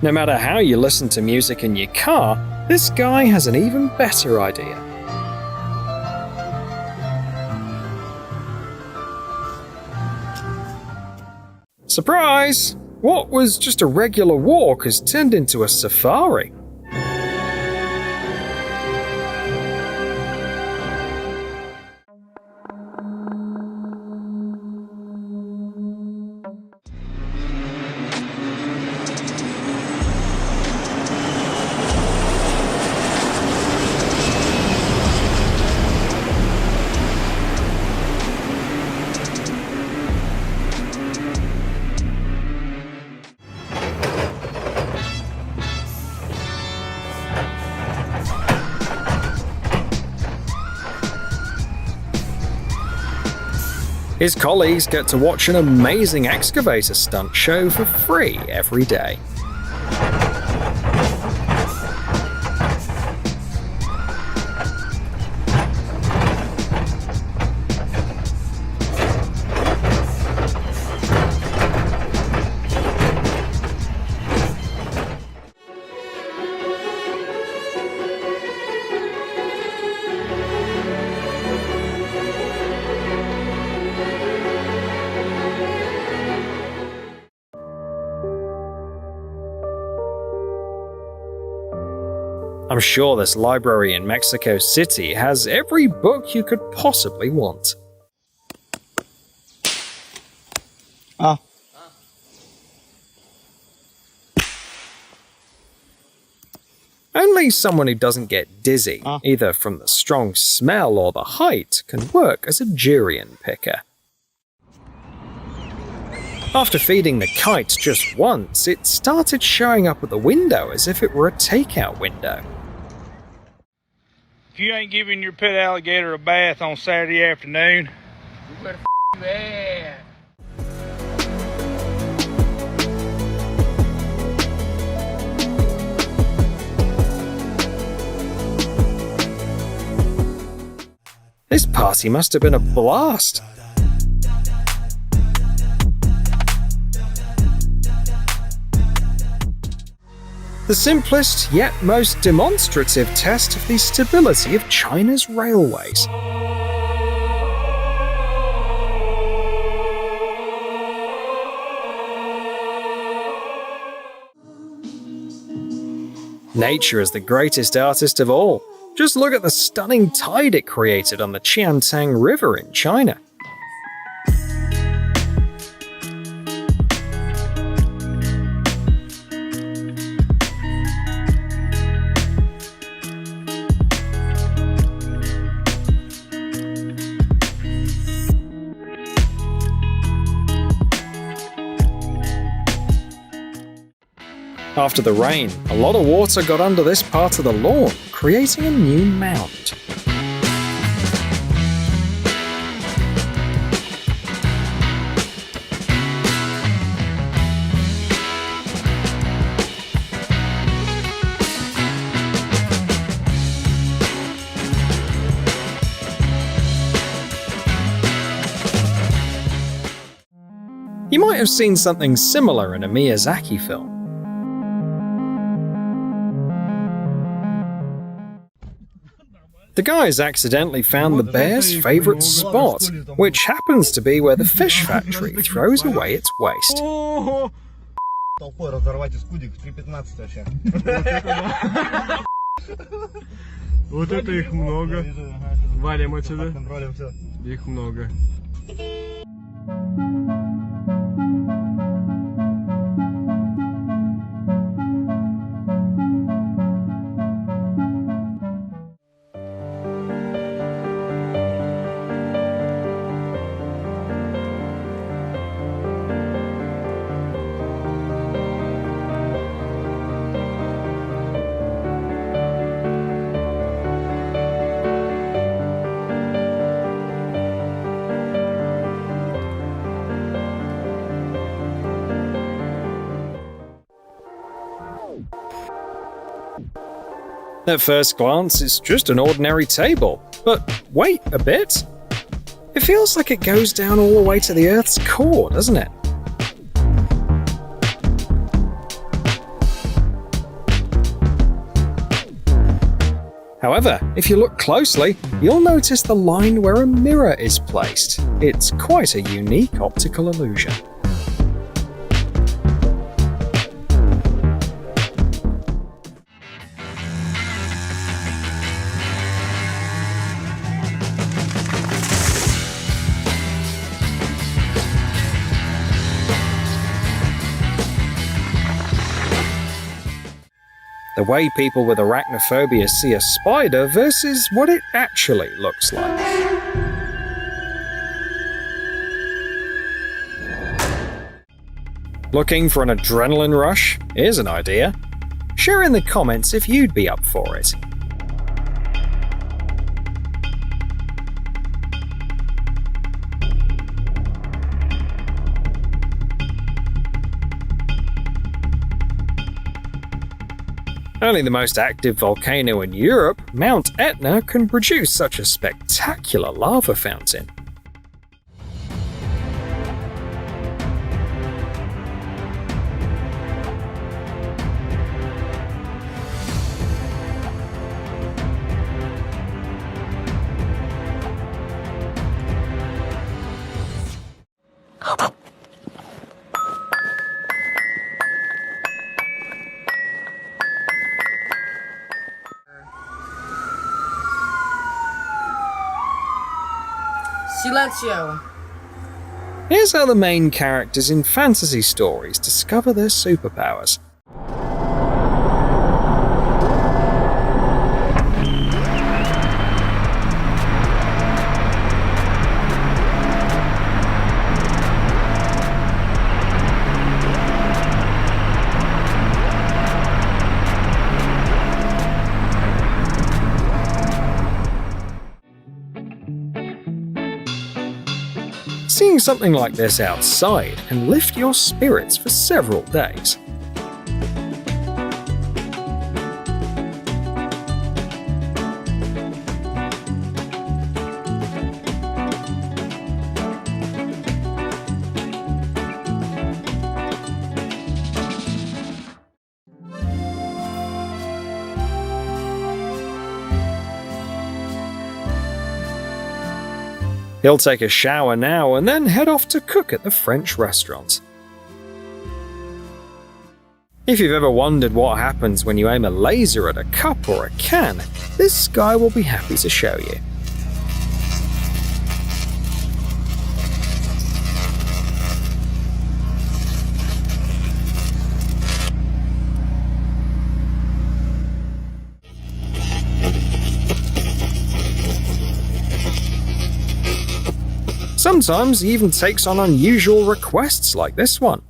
No matter how you listen to music in your car, this guy has an even better idea. Surprise! What was just a regular walk has turned into a safari. His colleagues get to watch an amazing excavator stunt show for free every day. I'm sure this library in Mexico City has every book you could possibly want. Only someone who doesn't get dizzy, either from the strong smell or the height, can work as a durian picker. After feeding the kite just once, it started showing up at the window as if it were a takeout window. If you ain't giving your pet alligator a bath on Saturday afternoon, where the you at? This party must have been a blast. The simplest yet most demonstrative test of the stability of China's railways. Nature is the greatest artist of all. Just look at the stunning tide it created on the Qiantang River in China. After the rain, a lot of water got under this part of the lawn, creating a new mound. You might have seen something similar in a Miyazaki film. The guys accidentally found the bear's favourite spot, which happens to be where the fish factory throws away its waste. Вот это их много. Валим отсюда. Их много. At first glance, it's just an ordinary table, but wait a bit. It feels like it goes down all the way to the Earth's core, doesn't it? However, if you look closely, you'll notice the line where a mirror is placed. It's quite a unique optical illusion. The way people with arachnophobia see a spider versus what it actually looks like. Looking for an adrenaline rush? Here's an idea. Share in the comments if you'd be up for it. Only the most active volcano in Europe, Mount Etna, can produce such a spectacular lava fountain. Silencio. Here's how the main characters in fantasy stories discover their superpowers. Seeing something like this outside can lift your spirits for several days. He'll take a shower now and then head off to cook at the French restaurant. If you've ever wondered what happens when you aim a laser at a cup or a can, this guy will be happy to show you. Sometimes he even takes on unusual requests like this one.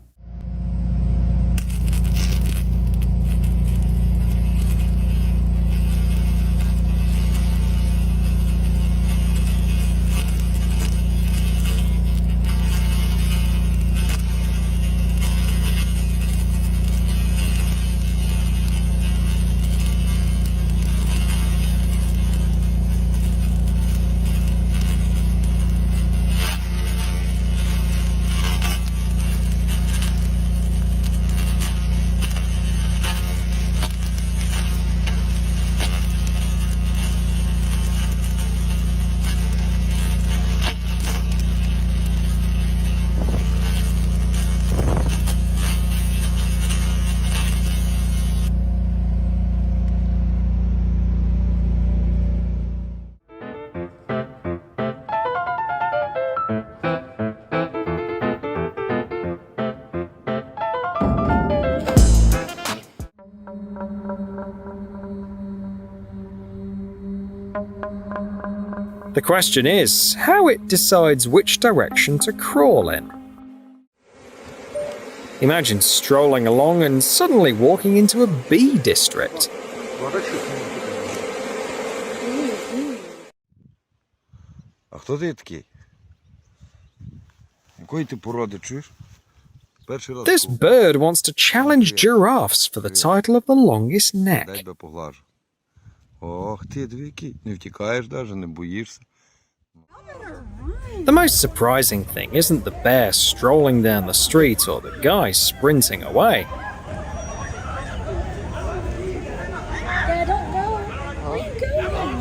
The question is how it decides which direction to crawl in. Imagine strolling along and suddenly walking into a bee district. А хто ти такий? Якої ти породи чуєш? This bird wants to challenge giraffes for the title of the longest neck. Ох ти, двіки, не втікаєш даже, не боїшся. The most surprising thing isn't the bear strolling down the street or the guy sprinting away. Dad, don't go. Where you going?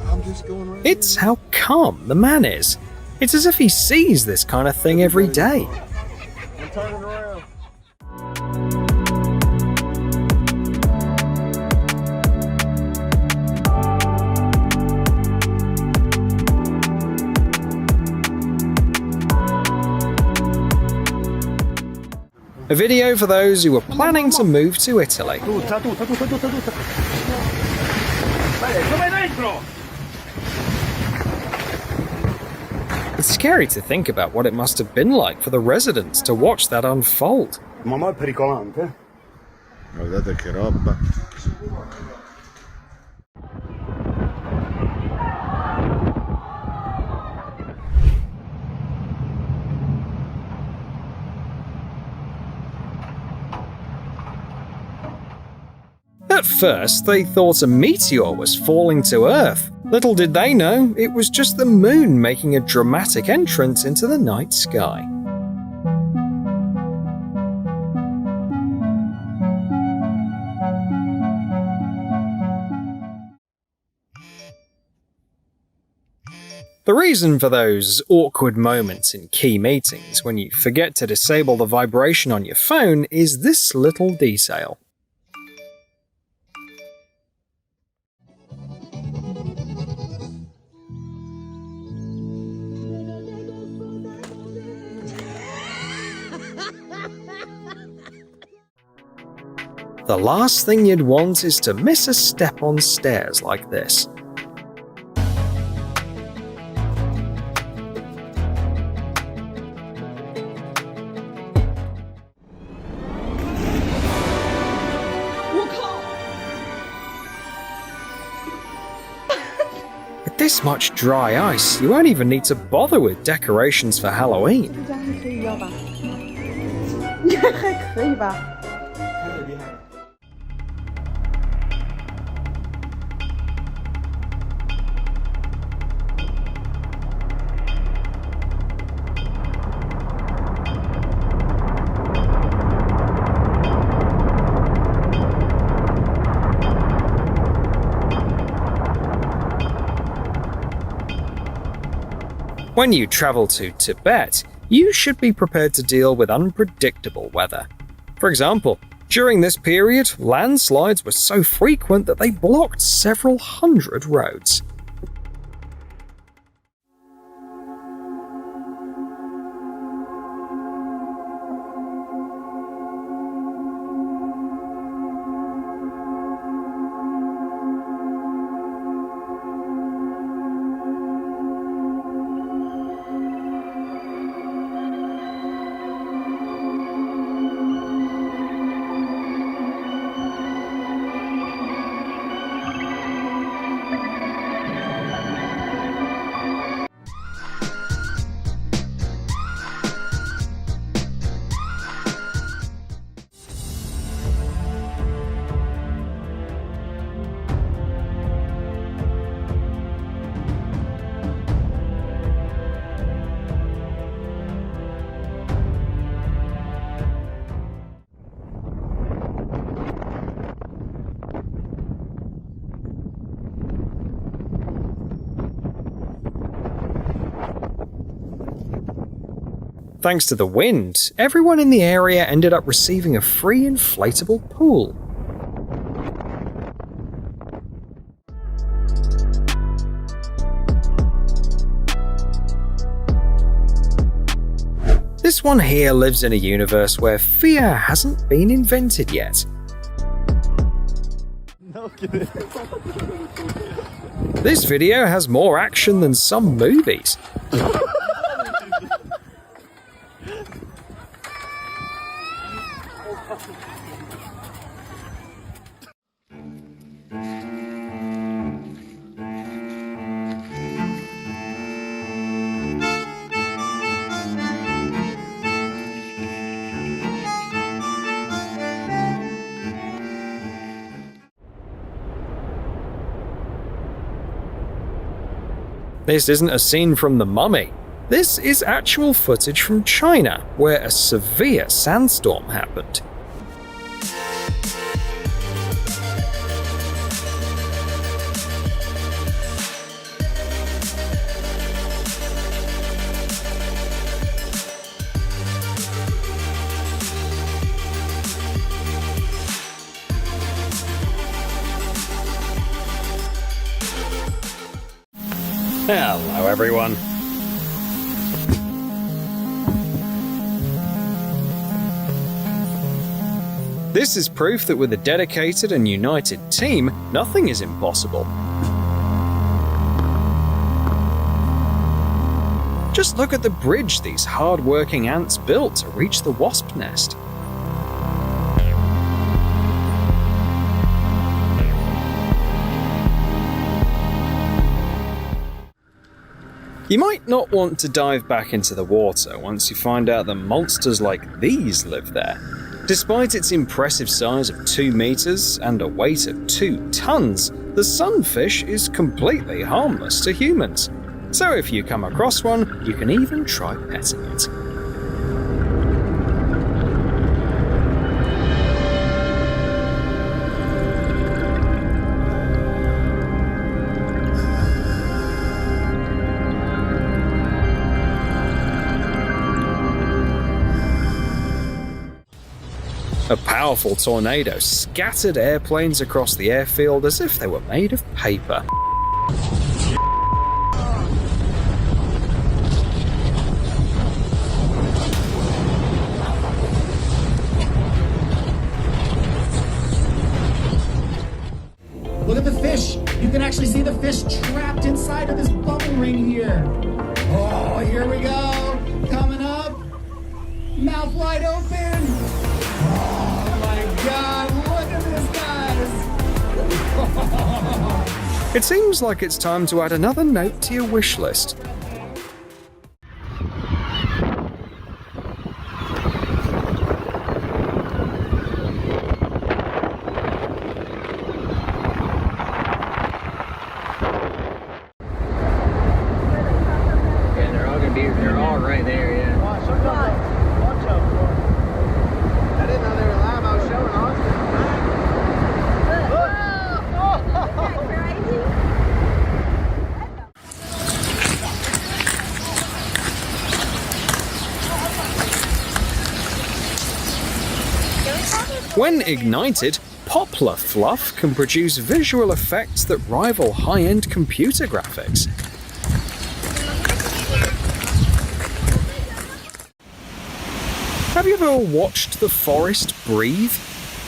I'm just going right It's how calm the man is. It's as if he sees this kind of thing every day. I'm turning around. A video for those who were planning to move to Italy. It's scary to think about what it must have been like for the residents to watch that unfold. Mamma è pericolante. Guardate che roba. At first, they thought a meteor was falling to Earth. Little did they know, it was just the moon making a dramatic entrance into the night sky. The reason for those awkward moments in key meetings when you forget to disable the vibration on your phone is this little detail. The last thing you'd want is to miss a step on stairs like this. With this much dry ice, you won't even need to bother with decorations for Halloween. 可以吧？ When you travel to Tibet, you should be prepared to deal with unpredictable weather. For example, during this period, landslides were so frequent that they blocked several hundred roads. Thanks to the wind, everyone in the area ended up receiving a free inflatable pool. This one here lives in a universe where fear hasn't been invented yet. No kidding. This video has more action than some movies. This isn't a scene from The Mummy. This is actual footage from China, where a severe sandstorm happened. Hello, everyone. This is proof that with a dedicated and united team, nothing is impossible. Just look at the bridge these hard-working ants built to reach the wasp nest. You might not want to dive back into the water once you find out that monsters like these live there. Despite its impressive size of 2 meters and a weight of 2 tons, the sunfish is completely harmless to humans. So if you come across one, you can even try petting it. A powerful tornado scattered airplanes across the airfield as if they were made of paper. Look at the fish. You can actually see the fish trapped inside of this bubble ring here. Oh, here we go. Coming up. Mouth wide open. Oh my God, look at this, guys. It seems like it's time to add another note to your wish list. They're all right there, yeah. Watch out for it. I didn't know they were live. I was showing Austin. When ignited, poplar fluff can produce visual effects that rival high-end computer graphics. Have you ever watched the forest breathe?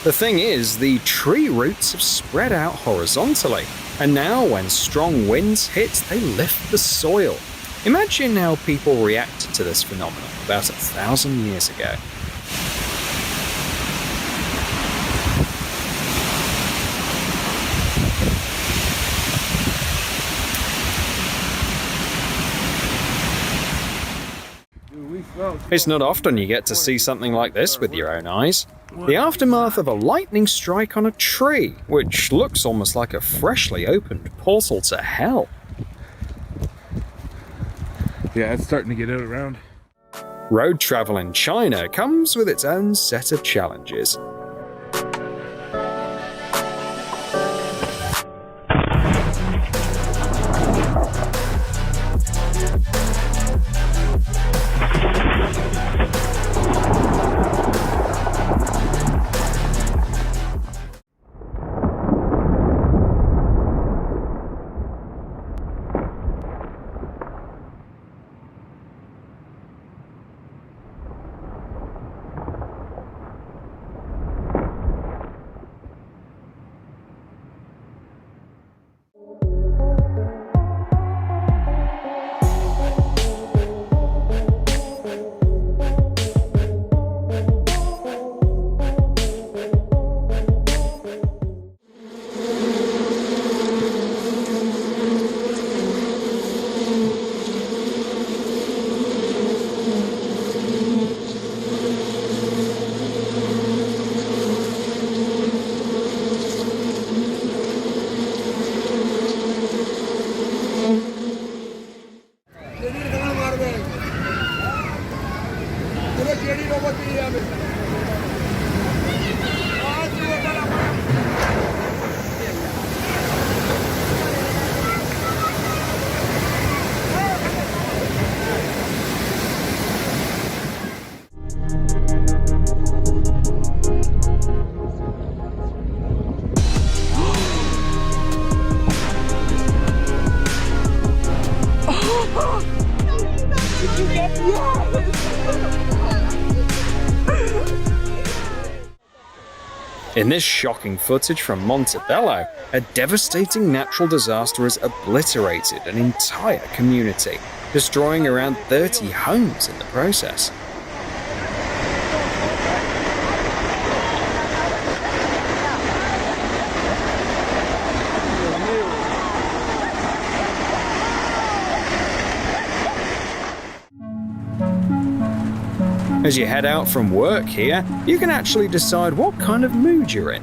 The thing is, the tree roots have spread out horizontally, and now when strong winds hit, they lift the soil. Imagine how people reacted to this phenomenon about 1,000 years ago. It's not often you get to see something like this with your own eyes. The aftermath of a lightning strike on a tree, which looks almost like a freshly opened portal to hell. Yeah, it's starting to get out around. Road travel in China comes with its own set of challenges. In this shocking footage from Montebello, a devastating natural disaster has obliterated an entire community, destroying around 30 homes in the process. As you head out from work here, you can actually decide what kind of mood you're in.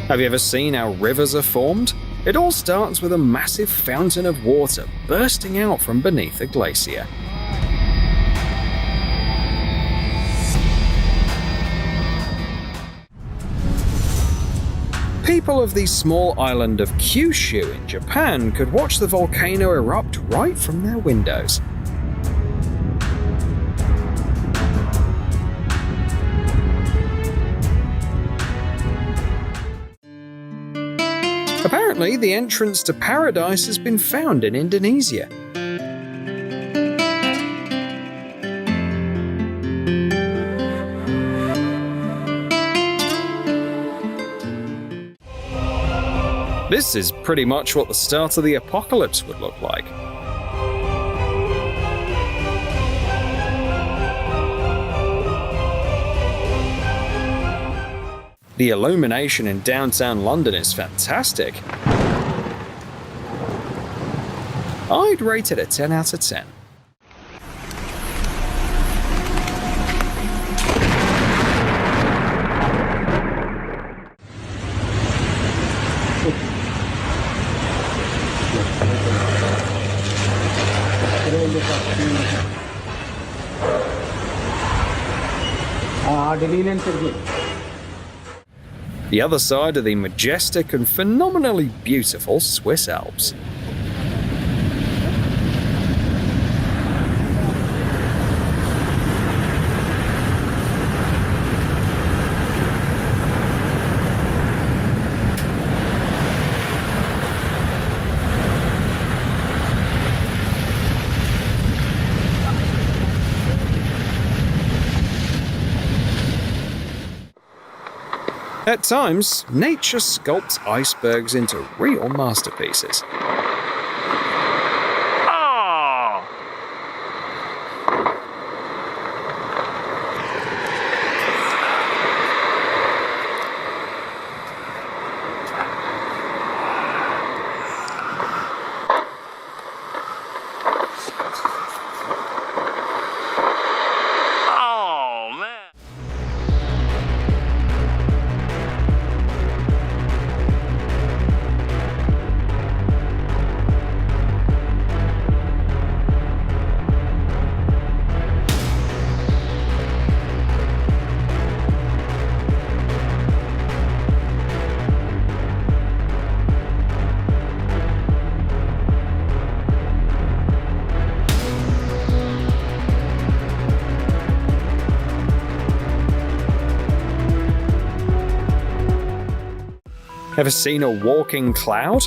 Have you ever seen how rivers are formed? It all starts with a massive fountain of water bursting out from beneath a glacier. People of the small island of Kyushu in Japan could watch the volcano erupt right from their windows. Apparently, the entrance to paradise has been found in Indonesia. This is pretty much what the start of the apocalypse would look like. The illumination in downtown London is fantastic. I'd rate it a 10 out of 10. The other side of the majestic and phenomenally beautiful Swiss Alps. At times, nature sculpts icebergs into real masterpieces. Ever seen a walking cloud?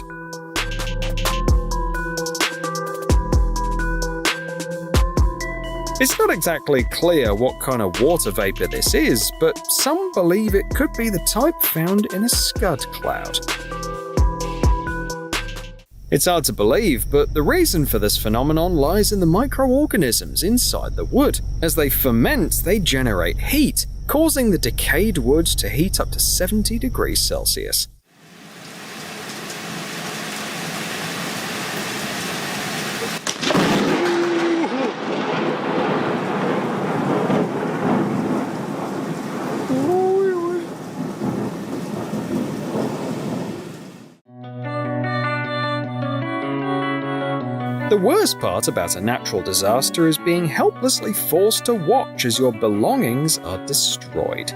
It's not exactly clear what kind of water vapor this is, but some believe it could be the type found in a scud cloud. It's hard to believe, but the reason for this phenomenon lies in the microorganisms inside the wood. As they ferment, they generate heat, causing the decayed wood to heat up to 70 degrees Celsius. The worst part about a natural disaster is being helplessly forced to watch as your belongings are destroyed.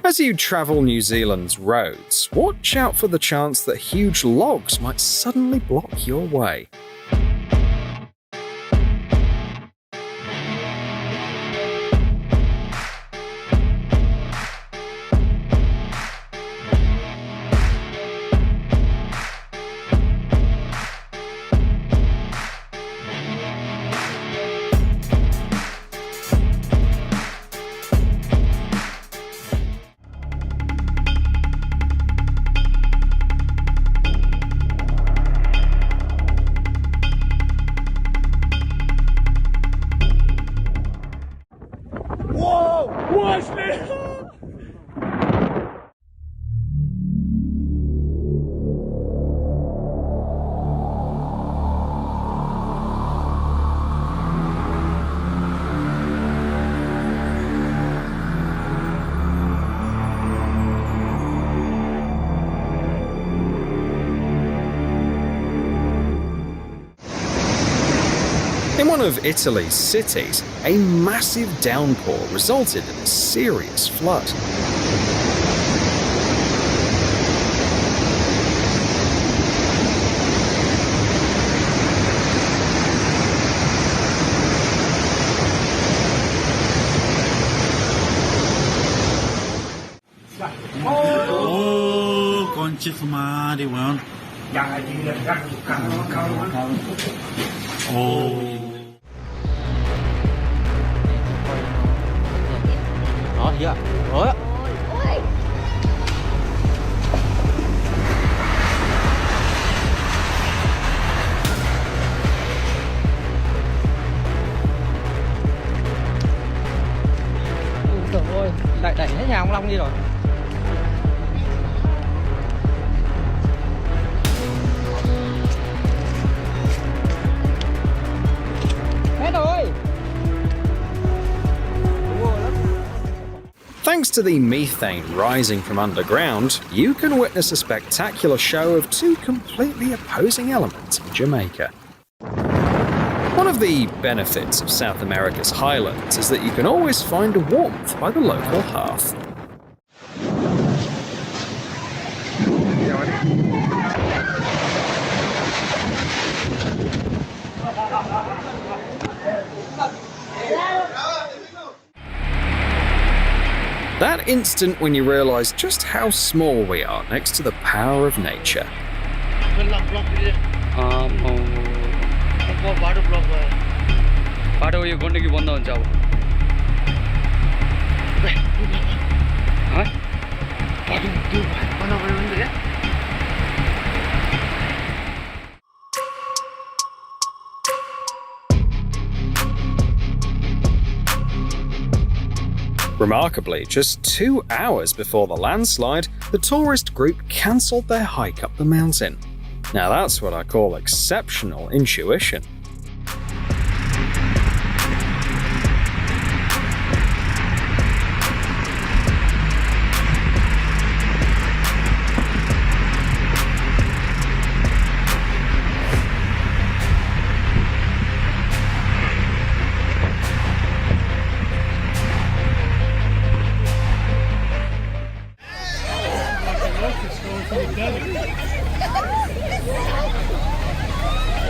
As you travel New Zealand's roads, watch out for the chance that huge logs might suddenly block your way. In one of Italy's cities, a massive downpour resulted in a serious flood. Oh, concha su madre, weón. Oh. Đó, thấy chưa? Rồi á. Trời ơi, đẩy hết nhà ông Long đi rồi. Hết rồi. Thanks to the methane rising from underground, you can witness a spectacular show of two completely opposing elements in Jamaica. One of the benefits of South America's highlands is that you can always find warmth by the local hearth. That instant when you realise just how small we are next to the power of nature. बाटो यो गण्डकी बन्द हुन्छ अब Remarkably, just 2 hours before the landslide, the tourist group cancelled their hike up the mountain. Now that's what I call exceptional intuition.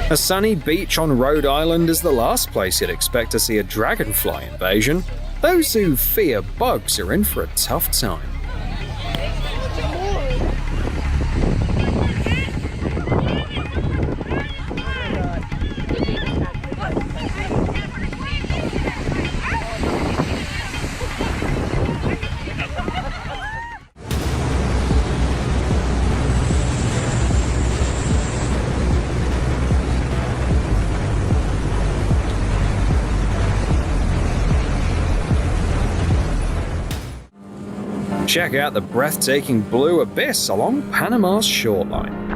A sunny beach on Rhode Island is the last place you'd expect to see a dragonfly invasion. Those who fear bugs are in for a tough time. Check out the breathtaking blue abyss along Panama's shoreline.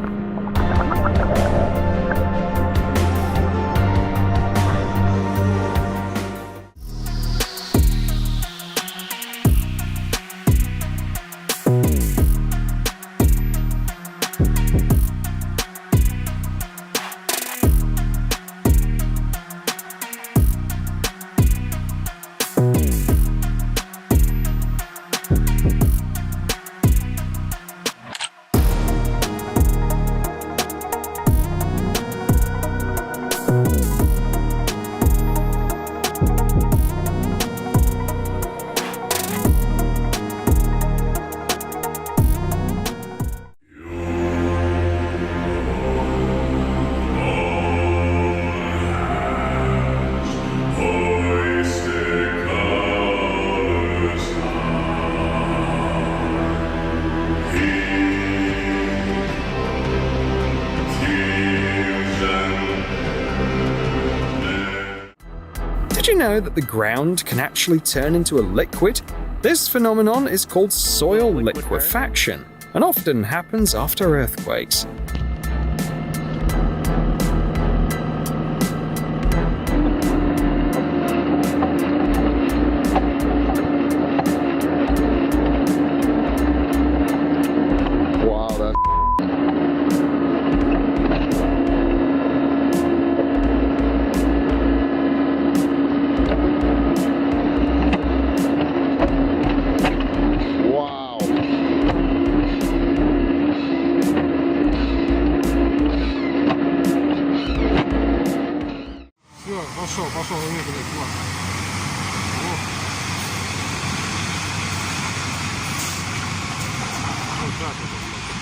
Did you know that the ground can actually turn into a liquid? This phenomenon is called soil liquefaction and often happens after earthquakes. Пошел, выиграть, вот. Вот так вот,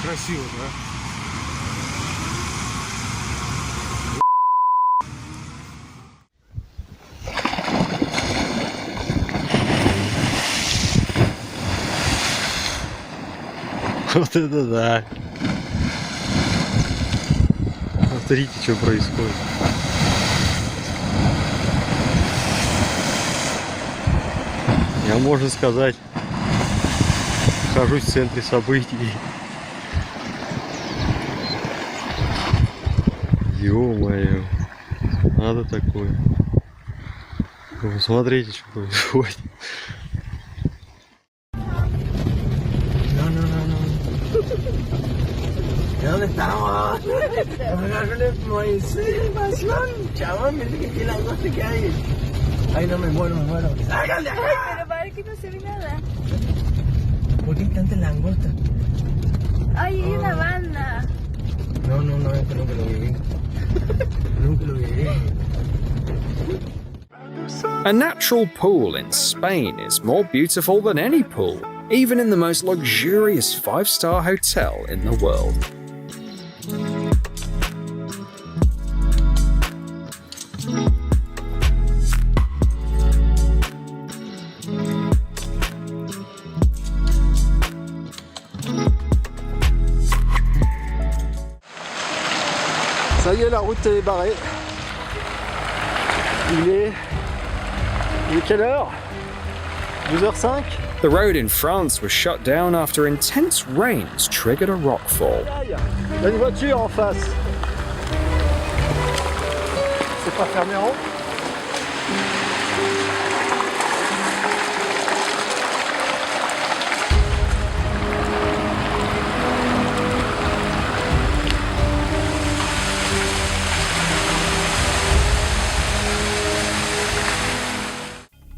красиво, да? Вот это да. Смотрите, что происходит. Я, можно сказать, нахожусь в центре событий. Ё-моё, надо такое. Вы посмотрите, что происходит. ¿Dónde estamos? Agarrarle Moisés, pasión. Chabón, mira que langosta que hay. Ay, no, me muero. ¡Sácale! Pero para que no se ve nada. ¿Por qué hay tanta langosta? Ay, hay una banda. No, esto nunca lo viví. Nunca lo viví. A natural pool in Spain is more beautiful than any pool, even in the most luxurious 5-star hotel in the world. Ça y est, la route est barrée. Il est quelle heure? 12h05. The road in France was shut down after intense rains triggered a rockfall. Il y a une voiture en face. C'est pas fermé en haut?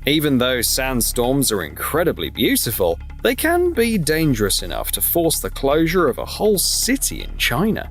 Even though sandstorms are incredibly beautiful, they can be dangerous enough to force the closure of a whole city in China.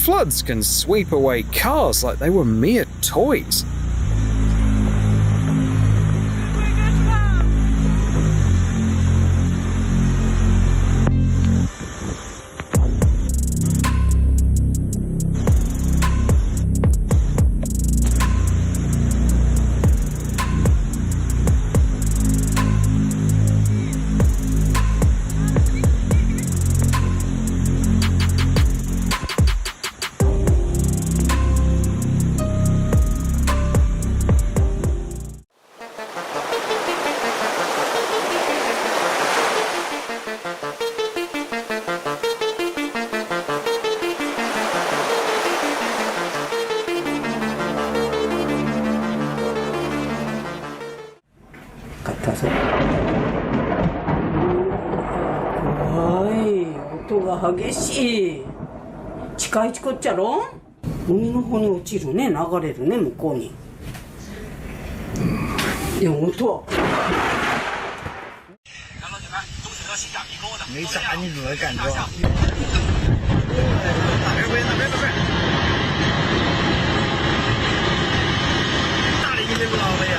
floods can sweep away cars like they were mere toys. 같아서. 어이,音が激しい。近い近っちゃろ？海の方に落ちるね、流れるね、向こうに。いや、音。没啥你哥感觉。大的你们不浪费啊！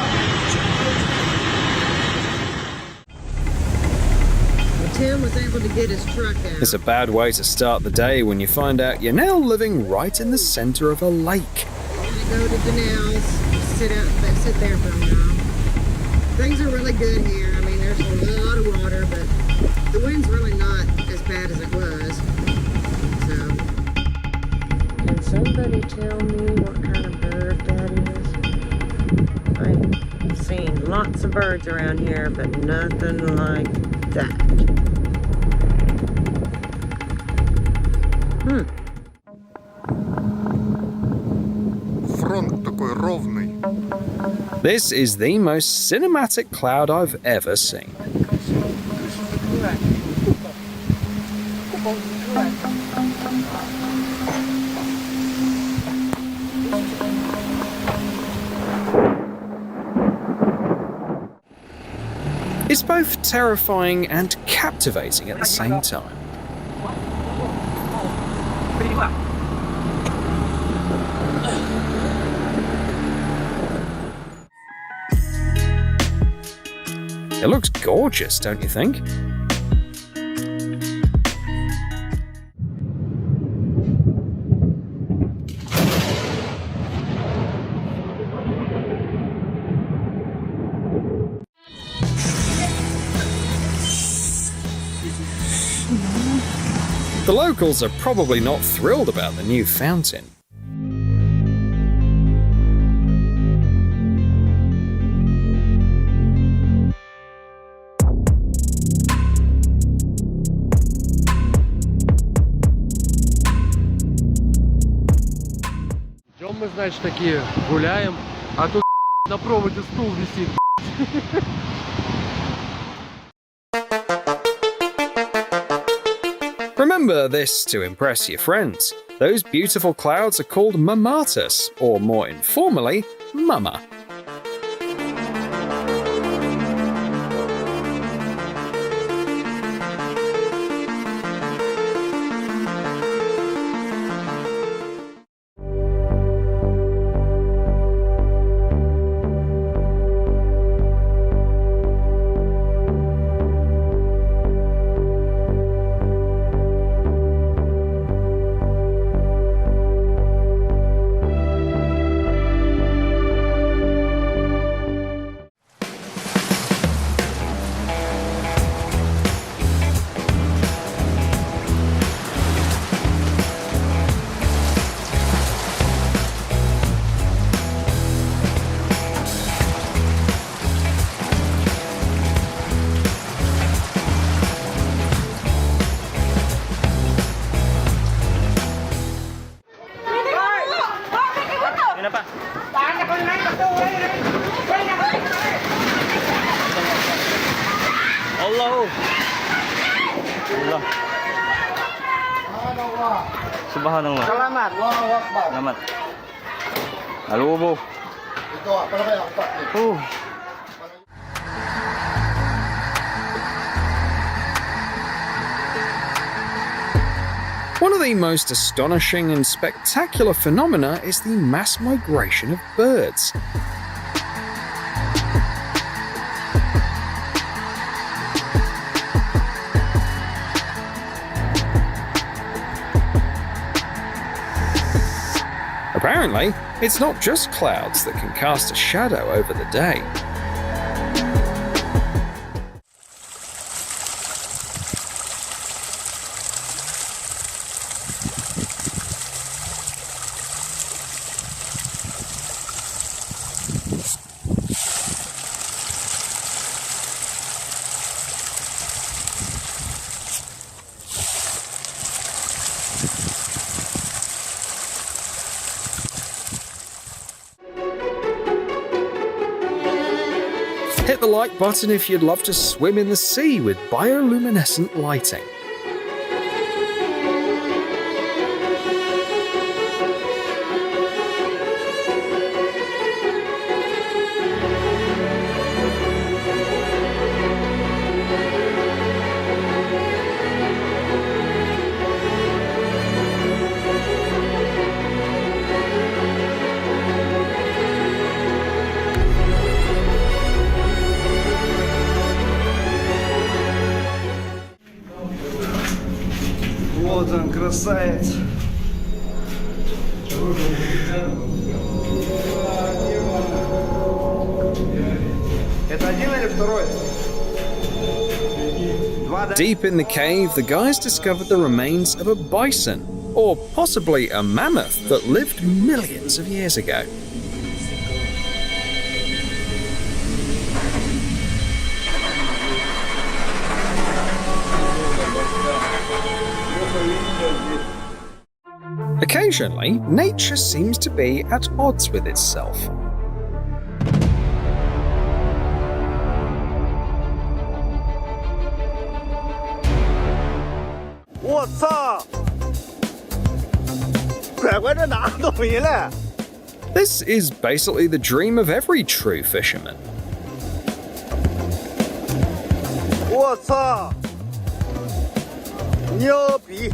Tim was able to get his truck out. It's a bad way to start the day when you find out you're now living right in the center of a lake. They go to Danelle's, sit there for a while. Things are really good here. I mean, there's a lot of water, but the wind's really not as bad as it was. So, can somebody tell me what kind of bird that is? I've seen lots of birds around here, but nothing like that. Фронт такой ровный. This is the most cinematic cloud I've ever seen. It's both terrifying and captivating at the same time. It looks gorgeous, don't you think? The locals are probably not thrilled about the new fountain. Идем мы, значит, такие гуляем, а тут на проводе стул висит. Remember this to impress your friends. Those beautiful clouds are called mammatus, or more informally, mama. Allah. Allah. Subhanallah. Selamat. Selamat. Alubo. Ito, para kayo ang One of the most astonishing and spectacular phenomena is the mass migration of birds. Apparently, it's not just clouds that can cast a shadow over the day. Hit the like button if you'd love to swim in the sea with bioluminescent lighting. Вот он, красавец. Это один или второй? Deep in the cave, the guys discovered the remains of a bison, or possibly a mammoth that lived millions of years ago. Occasionally, nature seems to be at odds with itself. This is basically the dream of every true fisherman. 我操！牛逼！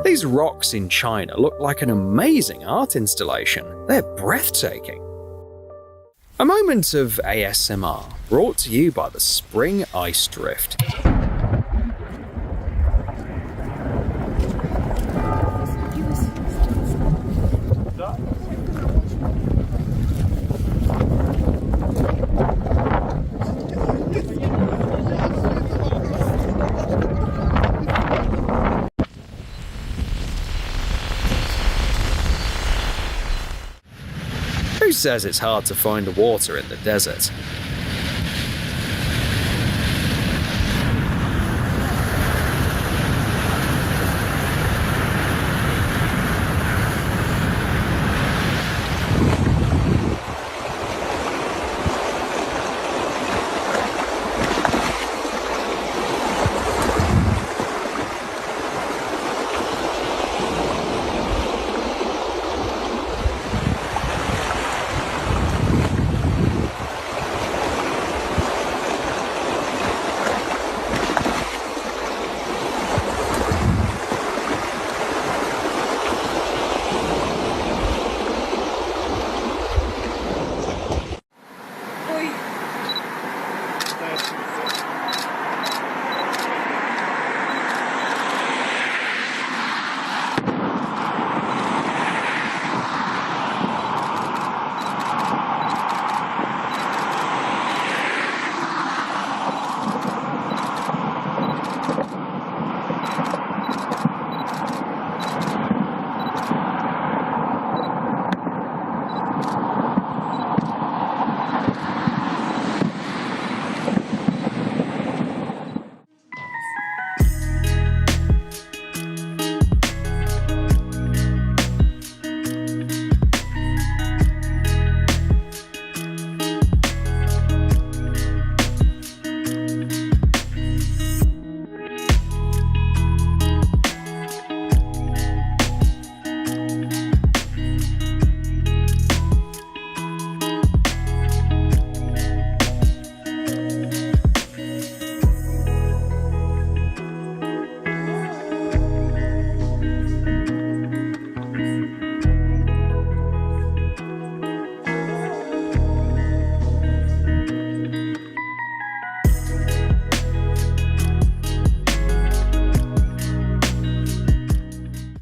These rocks in China look like an amazing art installation. They're breathtaking. A moment of ASMR brought to you by the Spring Ice Drift. Who says it's hard to find water in the desert?